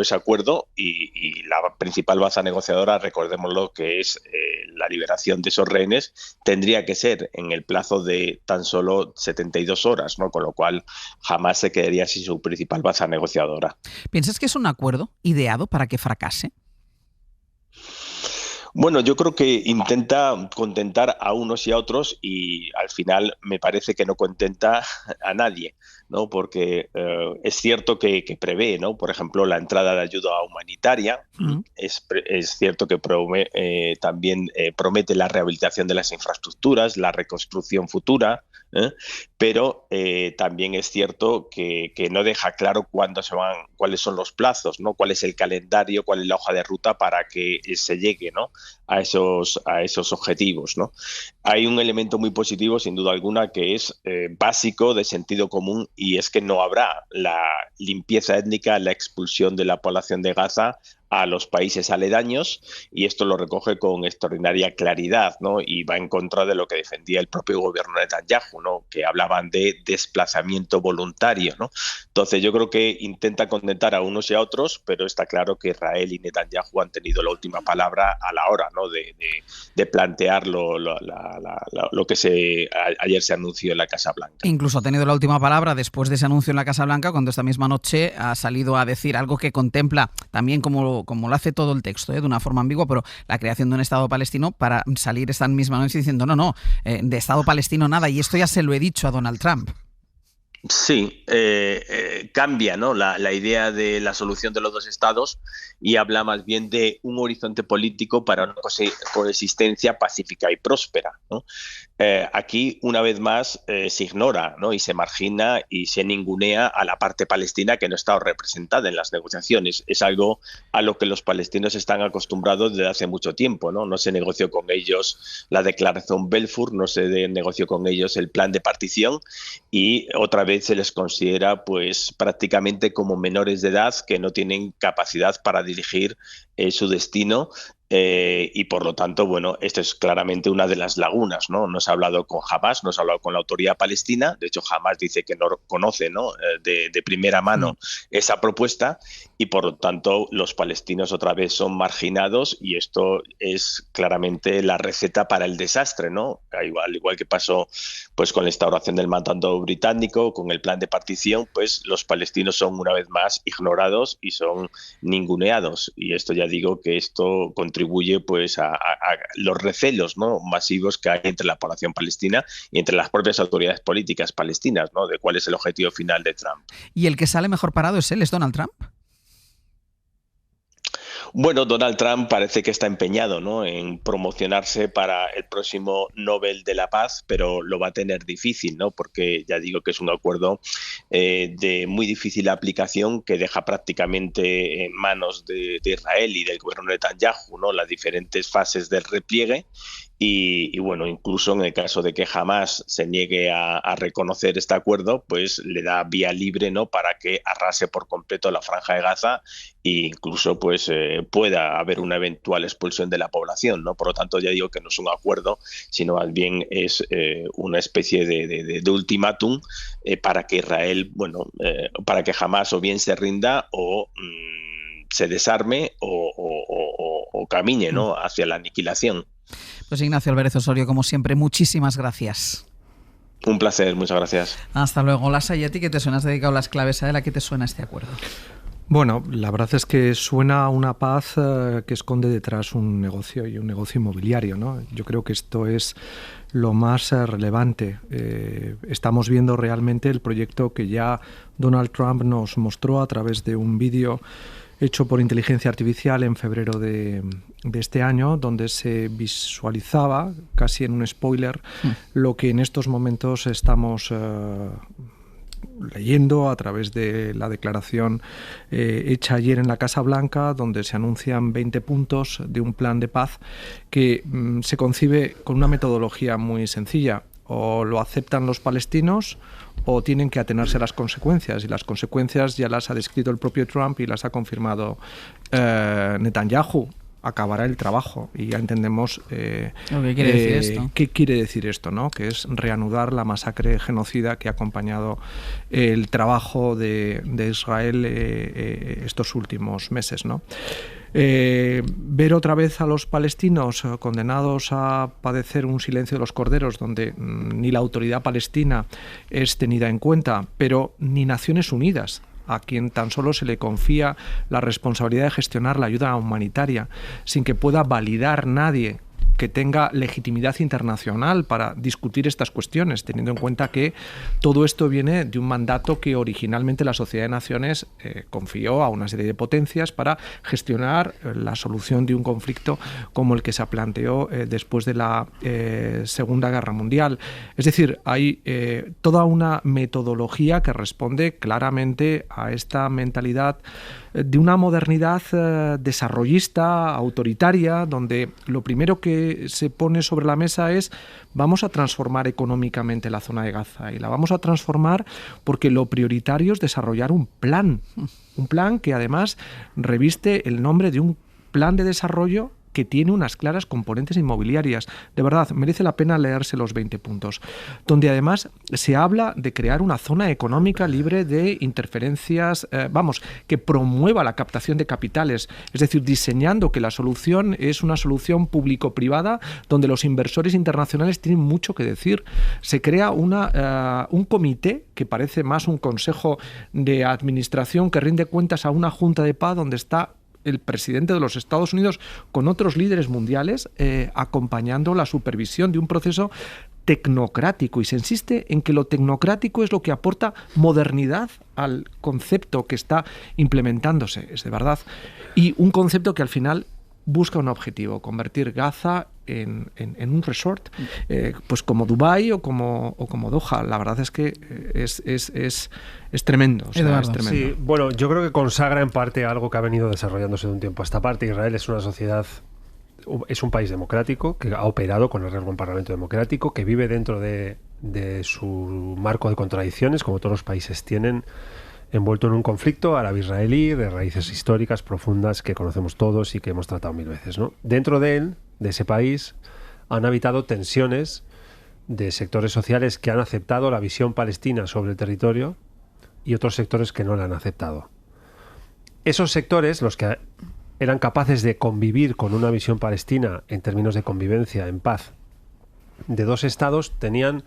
ese acuerdo, y la principal baza negociadora, recordémoslo, que es la liberación de esos rehenes, tendría que ser en el plazo de tan solo 72 horas, ¿no? Con lo cual jamás se quedaría sin su principal baza negociadora. ¿Piensas que es un acuerdo ideado para que fracase? Bueno, yo creo que intenta contentar a unos y a otros, y al final me parece que no contenta a nadie, ¿no? Porque es cierto que prevé, ¿no? Por ejemplo, la entrada de ayuda humanitaria. Es cierto que también promete la rehabilitación de las infraestructuras, la reconstrucción futura, pero también es cierto que no deja claro cuáles son los plazos, ¿no? Cuál es el calendario, cuál es la hoja de ruta para que se llegue, ¿no? a esos objetivos, ¿no? Hay un elemento muy positivo, sin duda alguna, que es básico, de sentido común, y es que no habrá la limpieza étnica, la expulsión de la población de Gaza a los países aledaños, y esto lo recoge con extraordinaria claridad, ¿no? Y va en contra de lo que defendía el propio gobierno de Netanyahu, ¿no? Que hablaban de desplazamiento voluntario, ¿no? Entonces yo creo que intenta contentar a unos y a otros, pero está claro que Israel y Netanyahu han tenido la última palabra a la hora, ¿no? de plantear lo que ayer se anunció en la Casa Blanca. Incluso ha tenido la última palabra después de ese anuncio en la Casa Blanca, cuando esta misma noche ha salido a decir algo que contempla también, como lo hace todo el texto, de una forma ambigua, pero la creación de un Estado palestino, para salir esta misma noche diciendo no, de Estado palestino nada, y esto ya se lo he dicho a Donald Trump. Sí, cambia, ¿no?, la idea de la solución de los dos estados y habla más bien de un horizonte político para una coexistencia pacífica y próspera, ¿no? Aquí, una vez más, se ignora, ¿no?, y se margina y se ningunea a la parte palestina que no está representada en las negociaciones. Es algo a lo que los palestinos están acostumbrados desde hace mucho tiempo, ¿no? No se negoció con ellos la declaración Balfour, no se negoció con ellos el plan de partición y otra vez se les considera pues prácticamente como menores de edad que no tienen capacidad para dirigir su destino. Y por lo tanto, bueno, esto es claramente una de las lagunas, ¿no? No se ha hablado con Hamás, no se ha hablado con la autoridad palestina. De hecho, Hamás dice que no conoce, ¿no?, de primera mano esa propuesta y por lo tanto los palestinos otra vez son marginados y esto es claramente la receta para el desastre, ¿no? Al igual que pasó pues con la instauración del mandato británico, con el plan de partición, pues los palestinos son una vez más ignorados y son ninguneados y esto ya digo que esto contribuye pues a los recelos, ¿no?, masivos que hay entre la población palestina y entre las propias autoridades políticas palestinas, ¿no?, de cuál es el objetivo final de Trump. ¿Y el que sale mejor parado es él, es Donald Trump? Bueno, Donald Trump parece que está empeñado, ¿no?, en promocionarse para el próximo Nobel de la Paz, pero lo va a tener difícil, ¿no?, porque ya digo que es un acuerdo de muy difícil aplicación que deja prácticamente en manos de Israel y del gobierno de Netanyahu, ¿no?, las diferentes fases del repliegue. Y bueno, incluso en el caso de que Hamás se niegue a reconocer este acuerdo, pues le da vía libre, ¿no?, para que arrase por completo la Franja de Gaza e incluso pues pueda haber una eventual expulsión de la población, ¿no? Por lo tanto, ya digo que no es un acuerdo, sino más bien es una especie de ultimátum para que Israel, bueno, para que Hamás o bien se rinda o se desarme o camine, ¿no?, hacia la aniquilación. Pues Ignacio Álvarez Osorio, como siempre, muchísimas gracias. Un placer, muchas gracias. Hasta luego. Lasa, ¿y a ti que te suena? Has dedicado las claves a él. ¿A qué te suena este acuerdo? Bueno, la verdad es que suena a una paz que esconde detrás un negocio y un negocio inmobiliario, ¿no? Yo creo que esto es lo más relevante. Estamos viendo realmente el proyecto que ya Donald Trump nos mostró a través de un vídeo hecho por inteligencia artificial en febrero de este año, donde se visualizaba, casi en un spoiler, lo que en estos momentos estamos leyendo a través de la declaración hecha ayer en la Casa Blanca, donde se anuncian 20 puntos de un plan de paz que se concibe con una metodología muy sencilla. O lo aceptan los palestinos o tienen que atenerse a las consecuencias. Y las consecuencias ya las ha descrito el propio Trump y las ha confirmado Netanyahu. Acabará el trabajo y ya entendemos ¿qué quiere decir esto? ¿Qué quiere decir esto, ¿no? Que es reanudar la masacre genocida que ha acompañado el trabajo de Israel estos últimos meses, ¿no? Ver otra vez a los palestinos condenados a padecer un silencio de los corderos donde ni la autoridad palestina es tenida en cuenta, pero ni Naciones Unidas, a quien tan solo se le confía la responsabilidad de gestionar la ayuda humanitaria, sin que pueda validar nadie que tenga legitimidad internacional para discutir estas cuestiones, teniendo en cuenta que todo esto viene de un mandato que originalmente la Sociedad de Naciones confió a una serie de potencias para gestionar la solución de un conflicto como el que se planteó después de la Segunda Guerra Mundial. Es decir, hay toda una metodología que responde claramente a esta mentalidad de una modernidad desarrollista, autoritaria, donde lo primero que se pone sobre la mesa es vamos a transformar económicamente la zona de Gaza y la vamos a transformar porque lo prioritario es desarrollar un plan que además reviste el nombre de un plan de desarrollo que tiene unas claras componentes inmobiliarias. De verdad, merece la pena leerse los 20 puntos, donde además se habla de crear una zona económica libre de interferencias, que promueva la captación de capitales, es decir, diseñando que la solución es una solución público-privada donde los inversores internacionales tienen mucho que decir. Se crea un comité que parece más un consejo de administración que rinde cuentas a una junta de paz donde está el presidente de los Estados Unidos con otros líderes mundiales acompañando la supervisión de un proceso tecnocrático, y se insiste en que lo tecnocrático es lo que aporta modernidad al concepto que está implementándose, es de verdad, y un concepto que al final busca un objetivo, convertir Gaza en un resort, pues como Dubái o como Doha. La verdad es que es tremendo. O sea, es tremendo. Sí, bueno, yo creo que consagra en parte algo que ha venido desarrollándose de un tiempo a esta parte. Israel es una sociedad, es un país democrático que ha operado con arreglo a un parlamento democrático, que vive dentro de su marco de contradicciones, como todos los países tienen, envuelto en un conflicto árabe-israelí de raíces históricas profundas que conocemos todos y que hemos tratado mil veces, ¿no? Dentro de él, de ese país, han habitado tensiones de sectores sociales que han aceptado la visión palestina sobre el territorio y otros sectores que no la han aceptado. Esos sectores, los que eran capaces de convivir con una visión palestina en términos de convivencia en paz de dos estados, tenían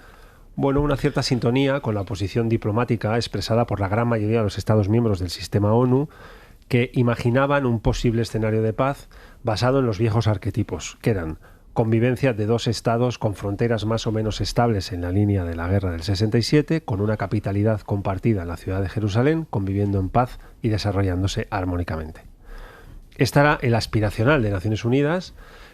una cierta sintonía con la posición diplomática expresada por la gran mayoría de los Estados miembros del sistema ONU, que imaginaban un posible escenario de paz basado en los viejos arquetipos, que eran convivencia de dos estados con fronteras más o menos estables en la línea de la guerra del 67, con una capitalidad compartida en la ciudad de Jerusalén, conviviendo en paz y desarrollándose armónicamente. Este era el aspiracional de Naciones Unidas.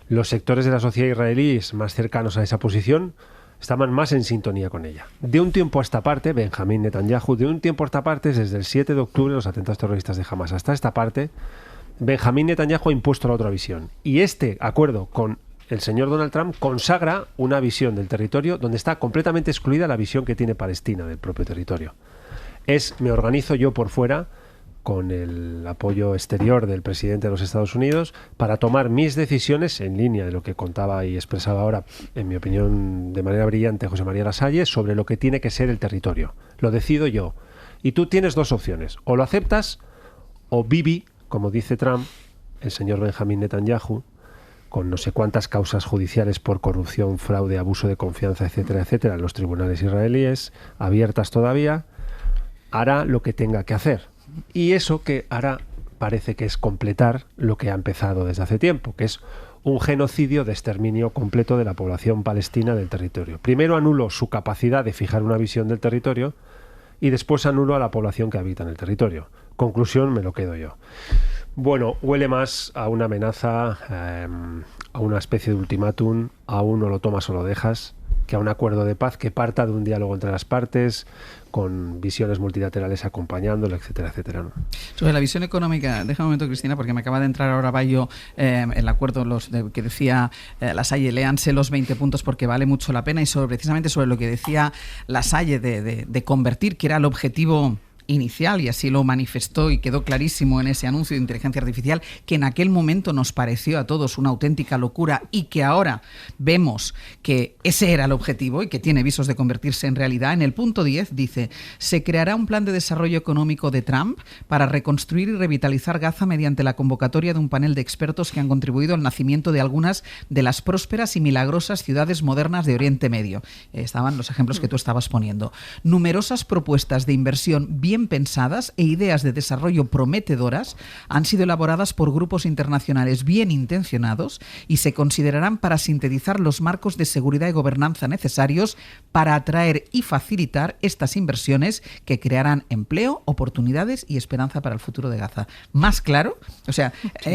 Los sectores de la sociedad israelíes más cercanos a esa posición estaban más en sintonía con ella. De un tiempo a esta parte, Benjamín Netanyahu, desde el 7 de octubre, los atentados terroristas de Hamas, hasta esta parte, Benjamín Netanyahu ha impuesto la otra visión. Y este acuerdo con el señor Donald Trump consagra una visión del territorio donde está completamente excluida la visión que tiene Palestina del propio territorio. Me organizo yo por fuera, con el apoyo exterior del presidente de los Estados Unidos, para tomar mis decisiones en línea de lo que contaba y expresaba ahora, en mi opinión, de manera brillante José María Lasalle, sobre lo que tiene que ser el territorio. Lo decido yo. Y tú tienes dos opciones. O lo aceptas, o Bibi, como dice Trump, el señor Benjamín Netanyahu, con no sé cuántas causas judiciales por corrupción, fraude, abuso de confianza, etcétera, etcétera, en los tribunales israelíes, abiertas todavía, hará lo que tenga que hacer. Y eso que hará parece que es completar lo que ha empezado desde hace tiempo, que es un genocidio de exterminio completo de la población palestina del territorio. Primero anuló su capacidad de fijar una visión del territorio y después anuló a la población que habita en el territorio. Conclusión, me lo quedo yo. Bueno, huele más a una amenaza, a una especie de ultimátum, a un o lo tomas o lo dejas, que a un acuerdo de paz que parta de un diálogo entre las partes, con visiones multilaterales acompañándolo, etcétera, etcétera, ¿no? Sobre la visión económica, déjame un momento, Cristina, porque me acaba de entrar ahora Bayo el acuerdo que decía Lasalle, léanse los 20 puntos porque vale mucho la pena, y precisamente sobre lo que decía Lasalle de convertir, que era el objetivo inicial, y así lo manifestó y quedó clarísimo en ese anuncio de inteligencia artificial, que en aquel momento nos pareció a todos una auténtica locura y que ahora vemos que ese era el objetivo y que tiene visos de convertirse en realidad. En el punto 10 dice: se creará un plan de desarrollo económico de Trump para reconstruir y revitalizar Gaza mediante la convocatoria de un panel de expertos que han contribuido al nacimiento de algunas de las prósperas y milagrosas ciudades modernas de Oriente Medio. Estaban los ejemplos que tú estabas poniendo. Numerosas propuestas de inversión bien pensadas e ideas de desarrollo prometedoras han sido elaboradas por grupos internacionales bien intencionados y se considerarán para sintetizar los marcos de seguridad y gobernanza necesarios para atraer y facilitar estas inversiones que crearán empleo, oportunidades y esperanza para el futuro de Gaza. ¿Más claro? O sea,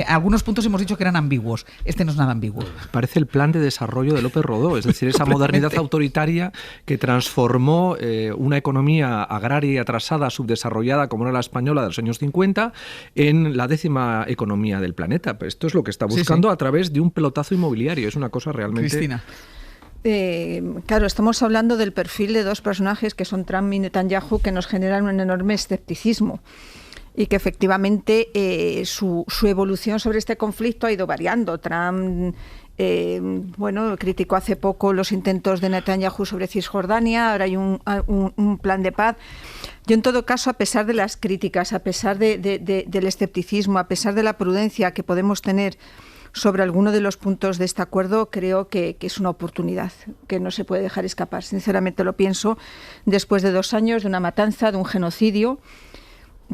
algunos puntos hemos dicho que eran ambiguos. Este no es nada ambiguo. Parece el plan de desarrollo de López Rodó, es decir, esa modernidad autoritaria que transformó una economía agraria y atrasada, subdesarrollada como era la española de los años 50, en la 10ª economía del planeta. Pues esto es lo que está buscando a través de un pelotazo inmobiliario. Es una cosa realmente... Cristina. Claro, estamos hablando del perfil de dos personajes que son Trump y Netanyahu, que nos generan un enorme escepticismo y que efectivamente su evolución sobre este conflicto ha ido variando. Trump criticó hace poco los intentos de Netanyahu sobre Cisjordania, ahora hay un plan de paz. Yo, en todo caso, a pesar de las críticas, a pesar del escepticismo, a pesar de la prudencia que podemos tener sobre alguno de los puntos de este acuerdo, creo que es una oportunidad que no se puede dejar escapar. Sinceramente lo pienso, después de 2 años de una matanza, de un genocidio.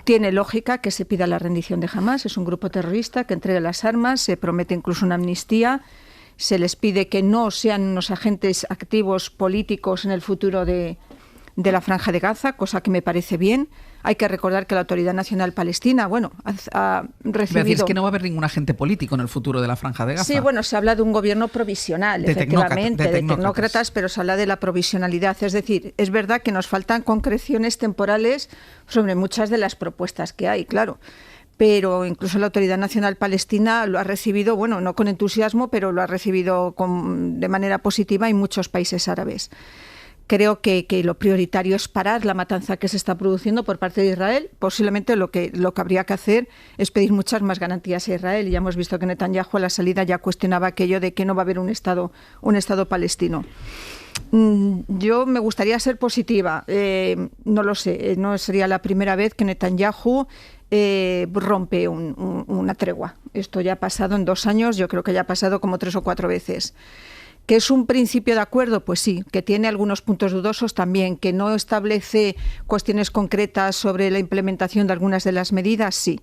Tiene lógica que se pida la rendición de Hamas, es un grupo terrorista que entregue las armas, se promete incluso una amnistía. se les pide que no sean unos agentes activos políticos en el futuro de la Franja de Gaza, cosa que me parece bien. Hay que recordar que la Autoridad Nacional Palestina, ha recibido... Es que no va a haber ningún agente político en el futuro de la Franja de Gaza. Sí, se habla de un gobierno provisional, efectivamente, de tecnócratas, pero se habla de la provisionalidad. Es decir, es verdad que nos faltan concreciones temporales sobre muchas de las propuestas que hay, claro. Pero incluso la Autoridad Nacional Palestina lo ha recibido, no con entusiasmo, pero lo ha recibido de manera positiva en muchos países árabes. Creo que lo prioritario es parar la matanza que se está produciendo por parte de Israel. Posiblemente lo que habría que hacer es pedir muchas más garantías a Israel. Y ya hemos visto que Netanyahu a la salida ya cuestionaba aquello de que no va a haber un Estado palestino. Yo me gustaría ser positiva. No lo sé, no sería la primera vez que Netanyahu rompe una tregua. Esto ya ha pasado en 2 años, yo creo que ya ha pasado como 3 o 4 veces. ¿Que es un principio de acuerdo? Pues sí. ¿Que tiene algunos puntos dudosos? También. ¿Que no establece cuestiones concretas sobre la implementación de algunas de las medidas? Sí.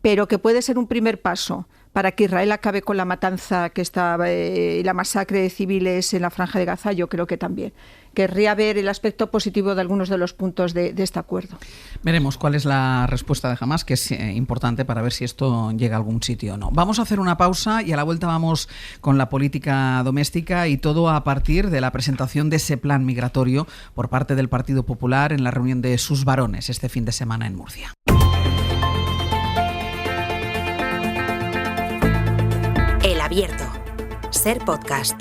Pero que puede ser un primer paso para que Israel acabe con la matanza y la masacre de civiles en la Franja de Gaza, yo creo que también. Querría ver el aspecto positivo de algunos de los puntos de este acuerdo. Veremos cuál es la respuesta de Hamás, que es importante para ver si esto llega a algún sitio o no. Vamos a hacer una pausa y a la vuelta vamos con la política doméstica y todo a partir de la presentación de ese plan migratorio por parte del Partido Popular en la reunión de sus varones este fin de semana en Murcia. El Abierto. Ser Podcast.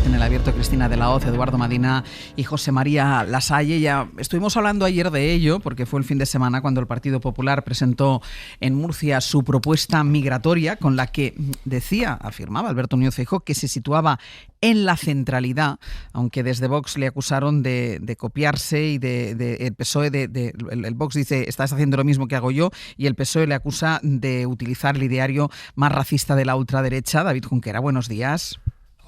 En El Abierto, Cristina de la Hoz, Eduardo Madina y José María Lasalle. Ya estuvimos hablando ayer de ello, porque fue el fin de semana cuando el Partido Popular presentó en Murcia su propuesta migratoria, con la que afirmaba Alberto Núñez Feijóo que se situaba en la centralidad, aunque desde Vox le acusaron de copiarse y el PSOE, el Vox dice, estás haciendo lo mismo que hago yo, y el PSOE le acusa de utilizar el ideario más racista de la ultraderecha. David Junquera, buenos días.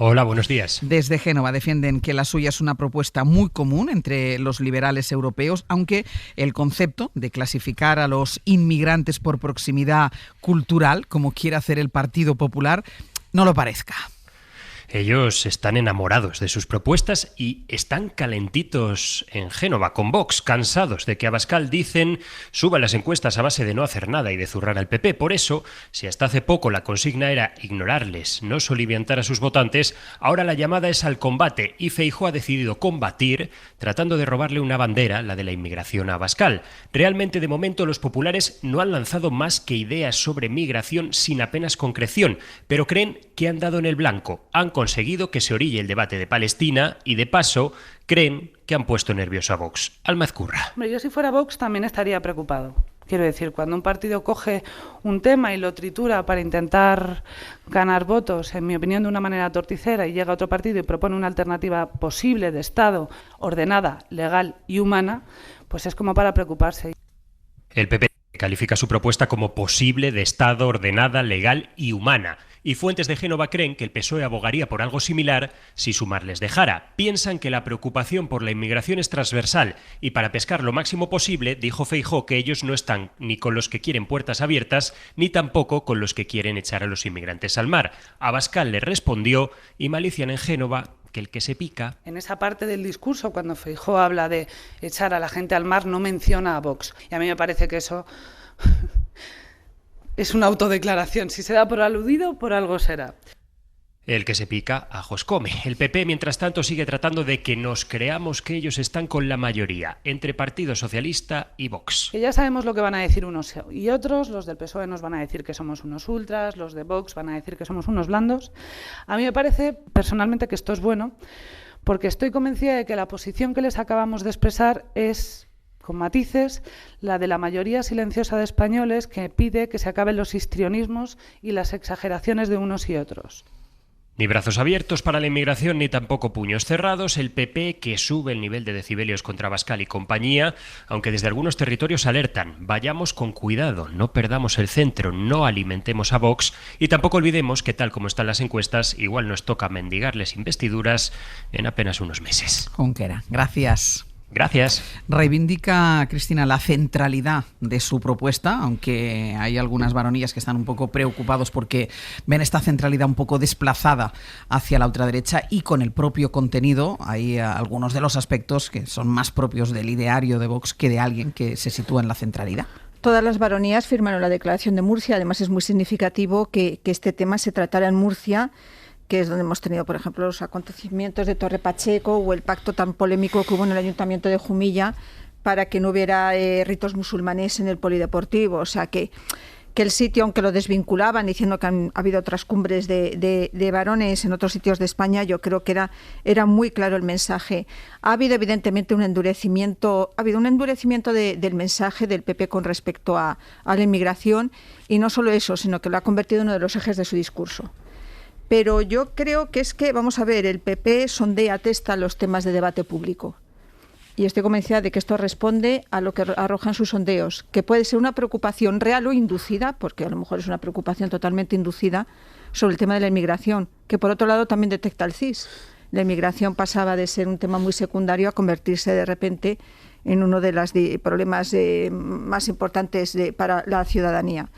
Hola, buenos días. Desde Génova defienden que la suya es una propuesta muy común entre los liberales europeos, aunque el concepto de clasificar a los inmigrantes por proximidad cultural, como quiere hacer el Partido Popular, no lo parezca. Ellos están enamorados de sus propuestas y están calentitos en Génova con Vox, cansados de que Abascal dicen suba las encuestas a base de no hacer nada y de zurrar al PP. Por eso, si hasta hace poco la consigna era ignorarles, no soliviantar a sus votantes, ahora la llamada es al combate y Feijóo ha decidido combatir tratando de robarle una bandera, la de la inmigración a Abascal. Realmente, de momento, los populares no han lanzado más que ideas sobre migración sin apenas concreción, pero creen que han dado en el blanco. Han conseguido que se orille el debate de Palestina y, de paso, creen que han puesto nervioso a Vox. Alma Ezcurra. Hombre, yo si fuera Vox también estaría preocupado. Quiero decir, cuando un partido coge un tema y lo tritura para intentar ganar votos, en mi opinión, de una manera torticera, y llega otro partido y propone una alternativa posible de Estado, ordenada, legal y humana, pues es como para preocuparse. El PP califica su propuesta como posible de Estado, ordenada, legal y humana. Y fuentes de Génova creen que el PSOE abogaría por algo similar si Sumar les dejara. Piensan que la preocupación por la inmigración es transversal y para pescar lo máximo posible, dijo Feijóo que ellos no están ni con los que quieren puertas abiertas ni tampoco con los que quieren echar a los inmigrantes al mar. Abascal le respondió y malician en Génova que el que se pica... En esa parte del discurso, cuando Feijóo habla de echar a la gente al mar, no menciona a Vox. Y a mí me parece que eso... es una autodeclaración. Si se da por aludido, por algo será. El que se pica, ajos come. El PP, mientras tanto, sigue tratando de que nos creamos que ellos están con la mayoría, entre Partido Socialista y Vox. Que ya sabemos lo que van a decir unos y otros. Los del PSOE nos van a decir que somos unos ultras, los de Vox van a decir que somos unos blandos. A mí me parece, personalmente, que esto es bueno, porque estoy convencida de que la posición que les acabamos de expresar es, con matices, la de la mayoría silenciosa de españoles que pide que se acaben los histrionismos y las exageraciones de unos y otros. Ni brazos abiertos para la inmigración ni tampoco puños cerrados. El PP, que sube el nivel de decibelios contra Abascal y compañía, aunque desde algunos territorios alertan: vayamos con cuidado, no perdamos el centro, no alimentemos a Vox y tampoco olvidemos que, tal como están las encuestas, igual nos toca mendigarles investiduras en apenas unos meses. Junquera, gracias. Gracias. Reivindica, Cristina, la centralidad de su propuesta, aunque hay algunas baronillas que están un poco preocupados porque ven esta centralidad un poco desplazada hacia la ultraderecha, y con el propio contenido hay algunos de los aspectos que son más propios del ideario de Vox que de alguien que se sitúa en la centralidad. Todas las baronías firmaron la Declaración de Murcia. Además, es muy significativo que este tema se tratara en Murcia, que es donde hemos tenido, por ejemplo, los acontecimientos de Torre Pacheco o el pacto tan polémico que hubo en el Ayuntamiento de Jumilla para que no hubiera ritos musulmanes en el polideportivo. O sea, que el sitio, aunque lo desvinculaban diciendo que han habido otras cumbres de varones en otros sitios de España, yo creo que era muy claro el mensaje. Ha habido evidentemente un endurecimiento del mensaje del PP con respecto a la inmigración, y no solo eso, sino que lo ha convertido en uno de los ejes de su discurso. Pero yo creo que vamos a ver, el PP sondea, testa los temas de debate público. Y estoy convencida de que esto responde a lo que arrojan sus sondeos, que puede ser una preocupación real o inducida, porque a lo mejor es una preocupación totalmente inducida, sobre el tema de la inmigración, que por otro lado también detecta el CIS. La inmigración pasaba de ser un tema muy secundario a convertirse de repente en uno de los problemas más importantes para la ciudadanía.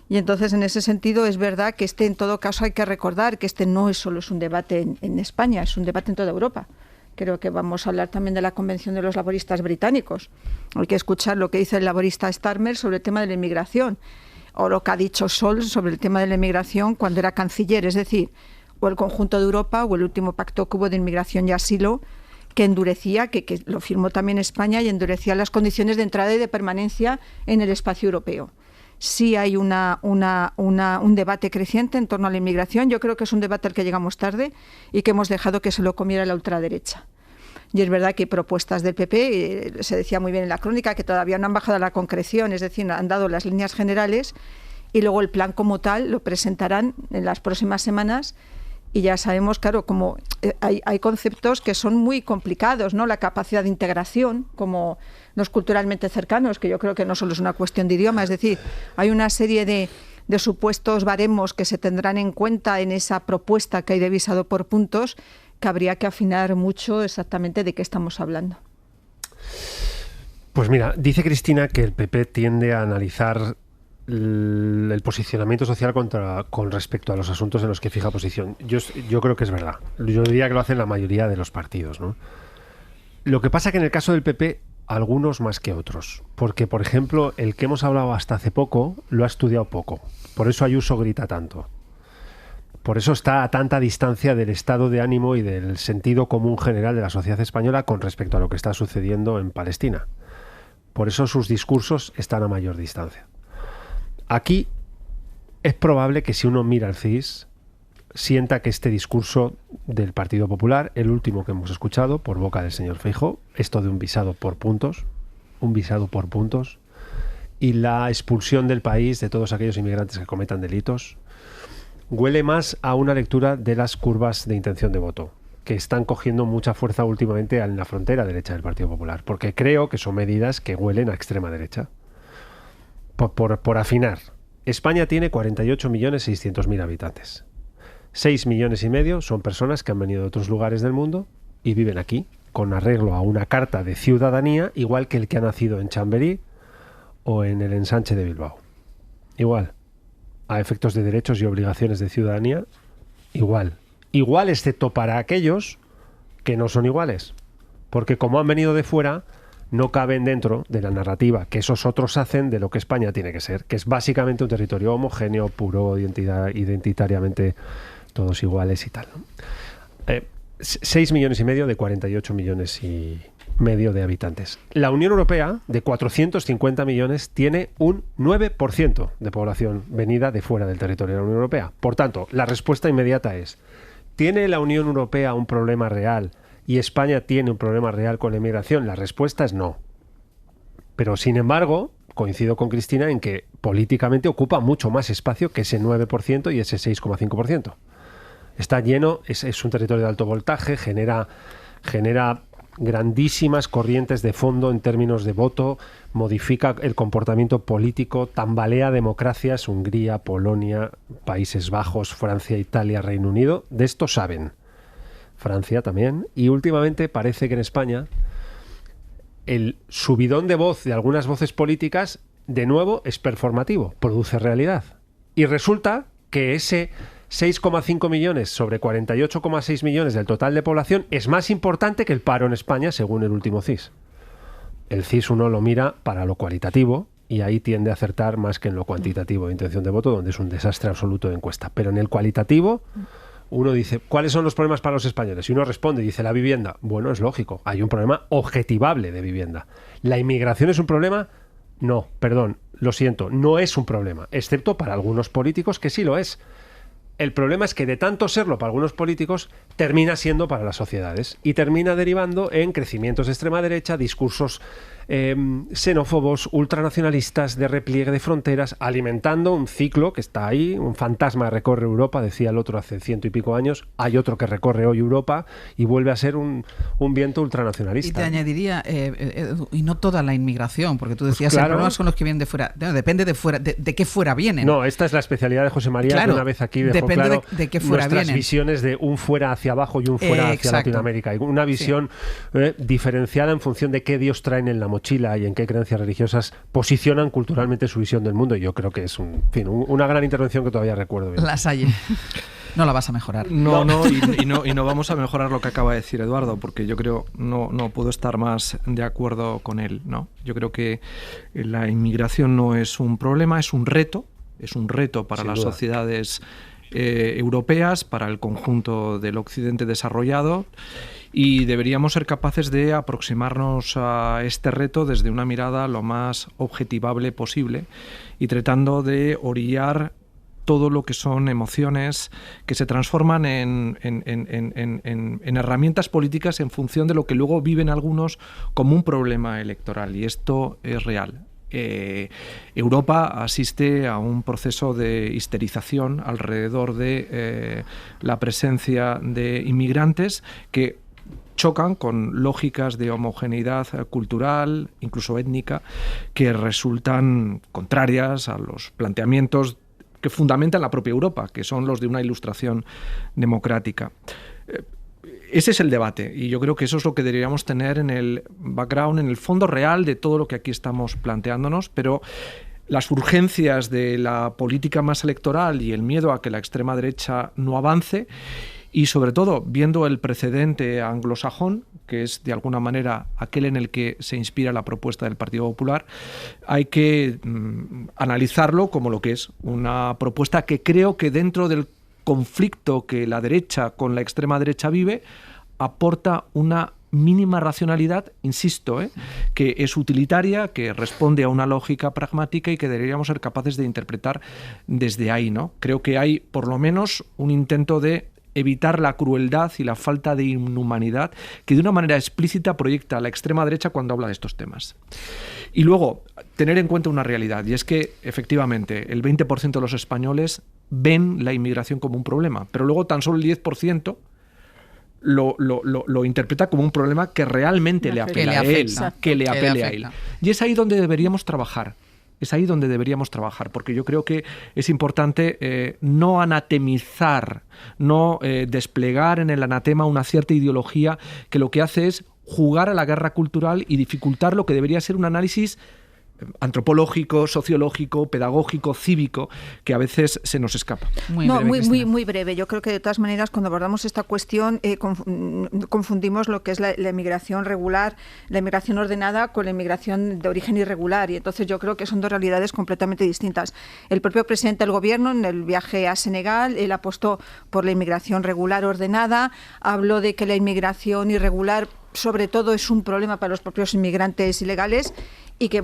Y entonces, en ese sentido, es verdad que en todo caso hay que recordar que no es solo un debate en España, es un debate en toda Europa. Creo que vamos a hablar también de la Convención de los Laboristas Británicos. Hay que escuchar lo que dice el laborista Starmer sobre el tema de la inmigración, o lo que ha dicho Scholz sobre el tema de la inmigración cuando era canciller, es decir, o el conjunto de Europa o el último pacto que hubo de inmigración y asilo, que endurecía, que lo firmó también España, y endurecía las condiciones de entrada y de permanencia en el espacio europeo. Sí hay un debate creciente en torno a la inmigración. Yo creo que es un debate al que llegamos tarde y que hemos dejado que se lo comiera la ultraderecha. Y es verdad que hay propuestas del PP, se decía muy bien en la crónica, que todavía no han bajado a la concreción, es decir, han dado las líneas generales y luego el plan como tal lo presentarán en las próximas semanas. Y ya sabemos, claro, como hay conceptos que son muy complicados, ¿no? La capacidad de integración, como los culturalmente cercanos, que yo creo que no solo es una cuestión de idioma, es decir, hay una serie de supuestos baremos que se tendrán en cuenta en esa propuesta que hay de visado por puntos, que habría que afinar mucho exactamente de qué estamos hablando. Pues mira, dice Cristina que el PP tiende a analizar el posicionamiento social con respecto a los asuntos en los que fija posición. Yo creo que es verdad. Yo diría que lo hacen la mayoría de los partidos, ¿no? Lo que pasa que en el caso del PP, algunos más que otros. Porque, por ejemplo, el que hemos hablado hasta hace poco lo ha estudiado poco. Por eso Ayuso grita tanto. Por eso está a tanta distancia del estado de ánimo y del sentido común general de la sociedad española con respecto a lo que está sucediendo en Palestina. Por eso sus discursos están a mayor distancia. Aquí es probable que si uno mira el CIS, sienta que este discurso del Partido Popular, el último que hemos escuchado por boca del señor Feijóo, esto de un visado por puntos, y la expulsión del país de todos aquellos inmigrantes que cometan delitos, huele más a una lectura de las curvas de intención de voto, que están cogiendo mucha fuerza últimamente en la frontera derecha del Partido Popular, porque creo que son medidas que huelen a extrema derecha. Por afinar, España tiene 48.600.000 habitantes. 6,5 millones son personas que han venido de otros lugares del mundo y viven aquí, con arreglo a una carta de ciudadanía, igual que el que ha nacido en Chamberí o en el Ensanche de Bilbao. Igual, a efectos de derechos y obligaciones de ciudadanía, igual. Igual, excepto para aquellos que no son iguales. Porque como han venido de fuera, no caben dentro de la narrativa que esos otros hacen de lo que España tiene que ser, que es básicamente un territorio homogéneo, puro, identitariamente todos iguales y tal, ¿no? 6,5 millones de 48,5 millones de habitantes. La Unión Europea, de 450 millones, tiene un 9% de población venida de fuera del territorio de la Unión Europea. Por tanto, la respuesta inmediata es: ¿tiene la Unión Europea un problema real y España tiene un problema real con la inmigración? La respuesta es no. Pero, sin embargo, coincido con Cristina en que políticamente ocupa mucho más espacio que ese 9% y ese 6,5%. Está lleno, es un territorio de alto voltaje, genera grandísimas corrientes de fondo en términos de voto, modifica el comportamiento político, tambalea democracias, Hungría, Polonia, Países Bajos, Francia, Italia, Reino Unido. De esto saben. Francia también. Y últimamente parece que en España el subidón de voz de algunas voces políticas, de nuevo, es performativo, produce realidad. Y resulta que ese 6,5 millones sobre 48,6 millones del total de población es más importante que el paro en España, según el último CIS. El CIS uno lo mira para lo cualitativo y ahí tiende a acertar más que en lo cuantitativo de intención de voto, donde es un desastre absoluto de encuesta. Pero en el cualitativo, uno dice, ¿cuáles son los problemas para los españoles? Y uno responde y dice, la vivienda. Bueno, es lógico, hay un problema objetivable de vivienda. ¿La inmigración es un problema? No, perdón, lo siento, no es un problema, excepto para algunos políticos que sí lo es. El problema es que de tanto serlo para algunos políticos, termina siendo para las sociedades y termina derivando en crecimientos de extrema derecha, discursos xenófobos, ultranacionalistas, de repliegue de fronteras, alimentando un ciclo que está ahí, un fantasma recorre Europa, decía el otro hace 100 y pico años, hay otro que recorre hoy Europa y vuelve a ser un viento ultranacionalista. Y te añadiría, y no toda la inmigración, porque tú decías, pues claro, el problema son los que vienen de fuera, no, depende de fuera, de qué fuera vienen. No, esta es la especialidad de José María, claro, que una vez aquí dejó depende claro de qué fuera nuestras vienen. visiones de un fuera hacia abajo y un fuera hacia exacto. Latinoamérica, y una visión diferenciada en función de qué Dios traen en la mochila y en qué creencias religiosas posicionan culturalmente su visión del mundo. Y yo creo que es una gran intervención que todavía recuerdo bien. Lasalle. No la vas a mejorar. No, y no vamos a mejorar lo que acaba de decir Eduardo, porque yo creo no puedo estar más de acuerdo con él, ¿no? Yo creo que la inmigración no es un problema, es un reto para Sin las duda. sociedades europeas, para el conjunto del occidente desarrollado, y deberíamos ser capaces de aproximarnos a este reto desde una mirada lo más objetivable posible y tratando de orillar todo lo que son emociones que se transforman en herramientas políticas en función de lo que luego viven algunos como un problema electoral, y esto es real. Europa asiste a un proceso de histerización alrededor de la presencia de inmigrantes que chocan con lógicas de homogeneidad cultural, incluso étnica, que resultan contrarias a los planteamientos que fundamentan la propia Europa, que son los de una ilustración democrática. Ese es el debate, y yo creo que eso es lo que deberíamos tener en el background, en el fondo real de todo lo que aquí estamos planteándonos, pero las urgencias de la política más electoral y el miedo a que la extrema derecha no avance, y sobre todo viendo el precedente anglosajón, que es de alguna manera aquel en el que se inspira la propuesta del Partido Popular, hay que analizarlo como lo que es, una propuesta que creo que dentro del conflicto que la derecha con la extrema derecha vive, aporta una mínima racionalidad, insisto, que es utilitaria, que responde a una lógica pragmática y que deberíamos ser capaces de interpretar desde ahí, ¿no? Creo que hay por lo menos un intento de evitar la crueldad y la falta de inhumanidad que de una manera explícita proyecta a la extrema derecha cuando habla de estos temas. Y luego, tener en cuenta una realidad, y es que, efectivamente, el 20% de los españoles ven la inmigración como un problema, pero luego tan solo el 10% lo interpreta como un problema que realmente le apela a él, que le apele a él. Y es ahí donde deberíamos trabajar. Porque yo creo que es importante no anatemizar, no desplegar en el anatema una cierta ideología que lo que hace es jugar a la guerra cultural y dificultar lo que debería ser un análisis antropológico, sociológico, pedagógico, cívico, que a veces se nos escapa. Muy breve. Yo creo que de todas maneras cuando abordamos esta cuestión confundimos lo que es la inmigración regular, la inmigración ordenada con la inmigración de origen irregular, y entonces yo creo que son dos realidades completamente distintas. El propio presidente del gobierno en el viaje a Senegal, él apostó por la inmigración regular ordenada, habló de que la inmigración irregular sobre todo es un problema para los propios inmigrantes ilegales y que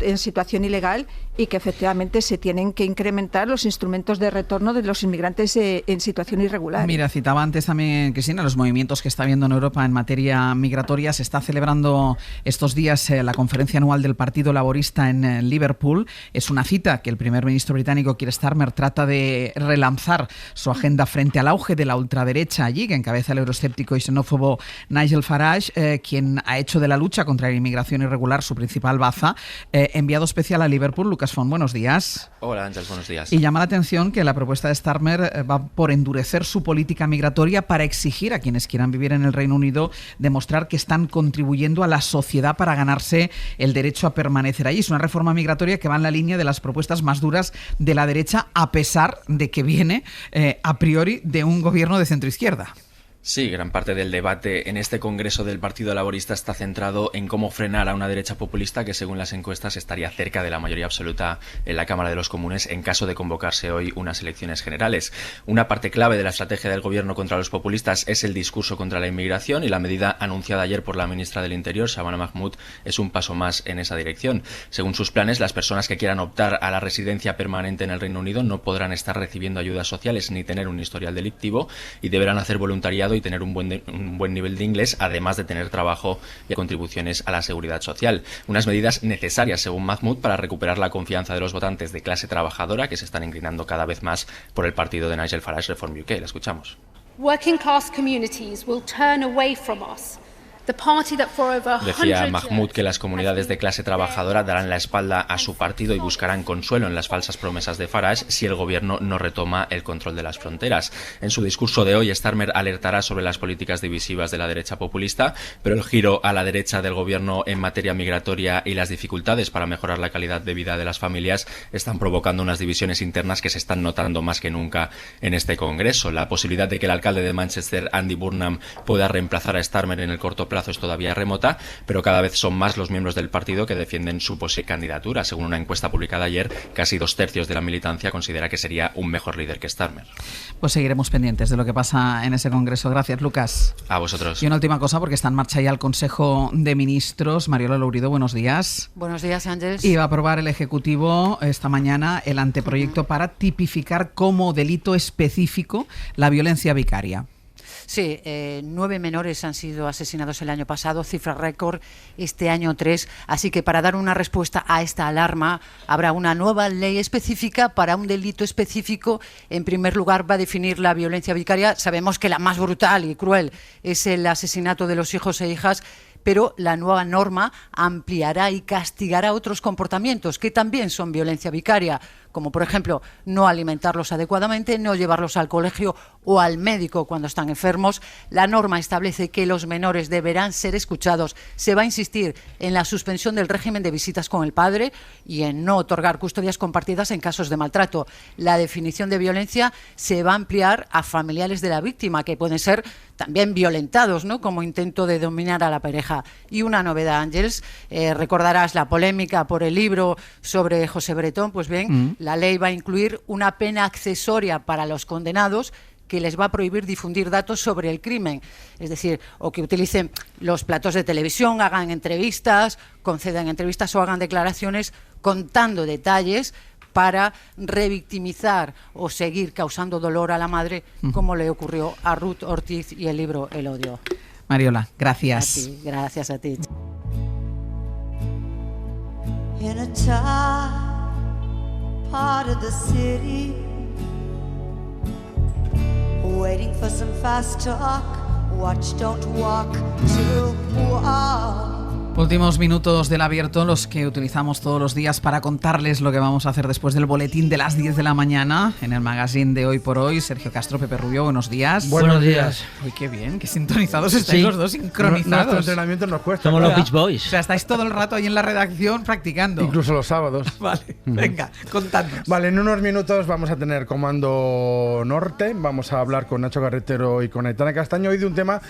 en situación ilegal, y que efectivamente se tienen que incrementar los instrumentos de retorno de los inmigrantes en situación irregular. Mira, citaba antes también, Cristina, los movimientos que está habiendo en Europa en materia migratoria. Se está celebrando estos días la conferencia anual del Partido Laborista en Liverpool. Es una cita que el primer ministro británico Keir Starmer trata de relanzar su agenda frente al auge de la ultraderecha allí, que encabeza el euroescéptico y xenófobo Nigel Farage, quien ha hecho de la lucha contra la inmigración irregular su principal Plaza, enviado especial a Liverpool. Lucas Font, buenos días. Hola Ángel, buenos días. Y llama la atención que la propuesta de Starmer va por endurecer su política migratoria para exigir a quienes quieran vivir en el Reino Unido demostrar que están contribuyendo a la sociedad para ganarse el derecho a permanecer allí. Es una reforma migratoria que va en la línea de las propuestas más duras de la derecha, a pesar de que viene a priori de un gobierno de centroizquierda. Sí, gran parte del debate en este Congreso del Partido Laborista está centrado en cómo frenar a una derecha populista que, según las encuestas, estaría cerca de la mayoría absoluta en la Cámara de los Comunes en caso de convocarse hoy unas elecciones generales. Una parte clave de la estrategia del gobierno contra los populistas es el discurso contra la inmigración, y la medida anunciada ayer por la ministra del Interior, Shabana Mahmood, es un paso más en esa dirección. Según sus planes, las personas que quieran optar a la residencia permanente en el Reino Unido no podrán estar recibiendo ayudas sociales ni tener un historial delictivo, y deberán hacer voluntariado y tener un buen nivel de inglés, además de tener trabajo y contribuciones a la seguridad social. Unas medidas necesarias, según Mahmood, para recuperar la confianza de los votantes de clase trabajadora, que se están inclinando cada vez más por el partido de Nigel Farage, Reform UK. La escuchamos. Working class communities will turn away from us. Decía Mahmood que las comunidades de clase trabajadora darán la espalda a su partido y buscarán consuelo en las falsas promesas de Farage si el gobierno no retoma el control de las fronteras. En su discurso de hoy, Starmer alertará sobre las políticas divisivas de la derecha populista, pero el giro a la derecha del gobierno en materia migratoria y las dificultades para mejorar la calidad de vida de las familias están provocando unas divisiones internas que se están notando más que nunca en este Congreso. La posibilidad de que el alcalde de Manchester, Andy Burnham, pueda reemplazar a Starmer en el corto plazo es todavía remota, pero cada vez son más los miembros del partido que defienden su posible candidatura. Según una encuesta publicada ayer, casi 2/3 de la militancia considera que sería un mejor líder que Starmer. Pues seguiremos pendientes de lo que pasa en ese Congreso. Gracias, Lucas. A vosotros. Y una última cosa, porque está en marcha ya el Consejo de Ministros. Mariola Lourido, buenos días. Buenos días, Ángeles. Y va a aprobar el Ejecutivo esta mañana el anteproyecto para tipificar como delito específico la violencia vicaria. Sí, 9 menores han sido asesinados el año pasado, cifra récord, este año 3. Así que para dar una respuesta a esta alarma habrá una nueva ley específica para un delito específico. En primer lugar, va a definir la violencia vicaria. Sabemos que la más brutal y cruel es el asesinato de los hijos e hijas, pero la nueva norma ampliará y castigará otros comportamientos que también son violencia vicaria, como por ejemplo no alimentarlos adecuadamente, no llevarlos al colegio o al médico cuando están enfermos. La norma establece que los menores deberán ser escuchados. Se va a insistir en la suspensión del régimen de visitas con el padre y en no otorgar custodias compartidas en casos de maltrato. La definición de violencia se va a ampliar a familiares de la víctima, que pueden ser también violentados, ¿no?, como intento de dominar a la pareja. Y una novedad, Ángeles, recordarás la polémica por el libro sobre José Bretón. Pues bien, la ley va a incluir una pena accesoria para los condenados que les va a prohibir difundir datos sobre el crimen, es decir, o que utilicen los platos de televisión, hagan entrevistas, concedan entrevistas o hagan declaraciones contando detalles para revictimizar o seguir causando dolor a la madre, como le ocurrió a Ruth Ortiz y el libro El odio. Mariola, gracias. A ti, gracias a ti. In a tough part of the city, waiting for some fast talk, watch, don't walk, to walk. Últimos minutos del Abierto, los que utilizamos todos los días para contarles lo que vamos a hacer después del boletín de las 10 de la mañana en el magazine de Hoy por Hoy. Sergio Castro, Pepe Rubio, buenos días. Buenos días. Uy, qué bien, qué sintonizados estáis los dos, sincronizados. Nuestro entrenamiento nos cuesta. Somos los Beach Boys. O sea, estáis todo el rato ahí en la redacción practicando. Incluso los sábados. Vale, venga, contadnos. Vale, en unos minutos vamos a tener Comando Norte. Vamos a hablar con Nacho Carretero y con Aitana Castaño hoy de un tema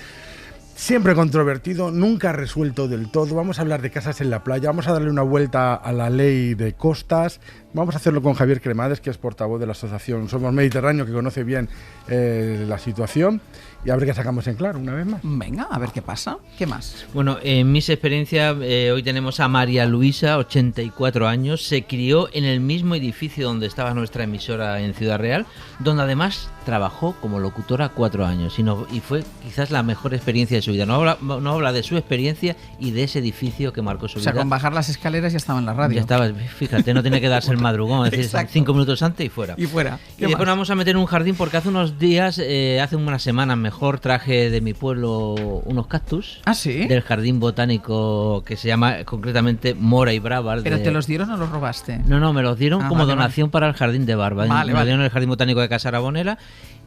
siempre controvertido, nunca resuelto del todo. Vamos a hablar de casas en la playa, vamos a darle una vuelta a la ley de costas. Vamos a hacerlo con Javier Cremades, que es portavoz de la asociación Somos Mediterráneo, que conoce bien la situación. Y a ver qué sacamos en claro una vez más. Venga, a ver qué pasa. ¿Qué más? Bueno, en mis experiencias, hoy tenemos a María Luisa, 84 años. Se crió en el mismo edificio donde estaba nuestra emisora en Ciudad Real, donde además trabajó como locutora 4 años. Y fue quizás la mejor experiencia de su vida. No habla de su experiencia y de ese edificio que marcó su vida. O sea, con bajar las escaleras ya estaba en la radio. Ya estaba, fíjate, no tiene que darse el madrugón, es decir, Exacto. 5 minutos antes y fuera. Y fuera. Y después nos vamos a meter en un jardín porque hace unos días, hace unas semanas mejor, traje de mi pueblo unos cactus. ¿Ah, sí? Del jardín botánico que se llama concretamente Mora y Brava. ¿Pero te los dieron o los robaste? No, me los dieron como vale, donación para el jardín de Barba. Vale, me lo vale. dieron en el jardín botánico de Casa Arabonela.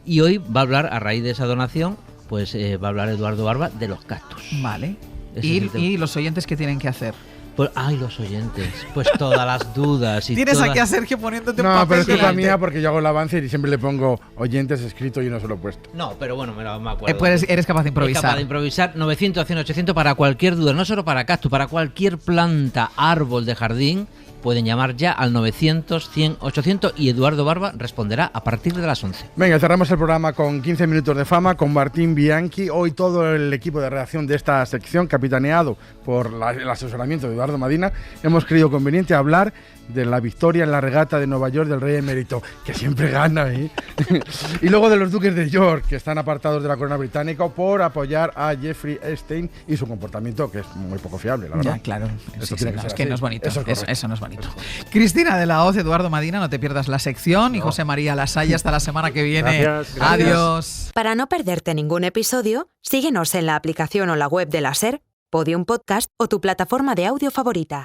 Y hoy va a hablar, a raíz de esa donación, pues va a hablar Eduardo Barba de los cactus. Vale. Ese es el tema. ¿Y los oyentes qué tienen que hacer? Pues, ay, los oyentes. Pues todas las dudas y Tienes todas... aquí a Sergio poniéndote un No, papel pero es culpa delante. mía porque yo hago el avance y siempre le pongo oyentes escrito y no se lo he puesto. No, pero bueno, me acuerdo. Pues eres capaz de Es improvisar. capaz de improvisar. 900, 100, 800 para cualquier duda, no solo para cactus, para cualquier planta, árbol de jardín. Pueden llamar ya al 900, 100, 800 y Eduardo Barba responderá a partir de las 11. Venga, cerramos el programa con 15 minutos de fama con Martín Bianchi. Hoy todo el equipo de redacción de esta sección, capitaneado por el asesoramiento de Eduardo Madina, hemos creído conveniente hablar de la victoria en la regata de Nueva York del Rey Emérito, que siempre gana, ¿eh? Y luego de los duques de York, que están apartados de la corona británica por apoyar a Jeffrey Epstein y su comportamiento, que es muy poco fiable, la verdad. Ya, claro. Esto Sí, tiene sí, que ser es que así. no es bonito. Eso es correcto. Eso no es bonito. Cristina de la Hoz, Eduardo Madina, no te pierdas la sección. Y José María Lasalla, hasta la semana que viene. Gracias. Adiós. Para no perderte ningún episodio, síguenos en la aplicación o la web de la SER, Podium Podcast o tu plataforma de audio favorita.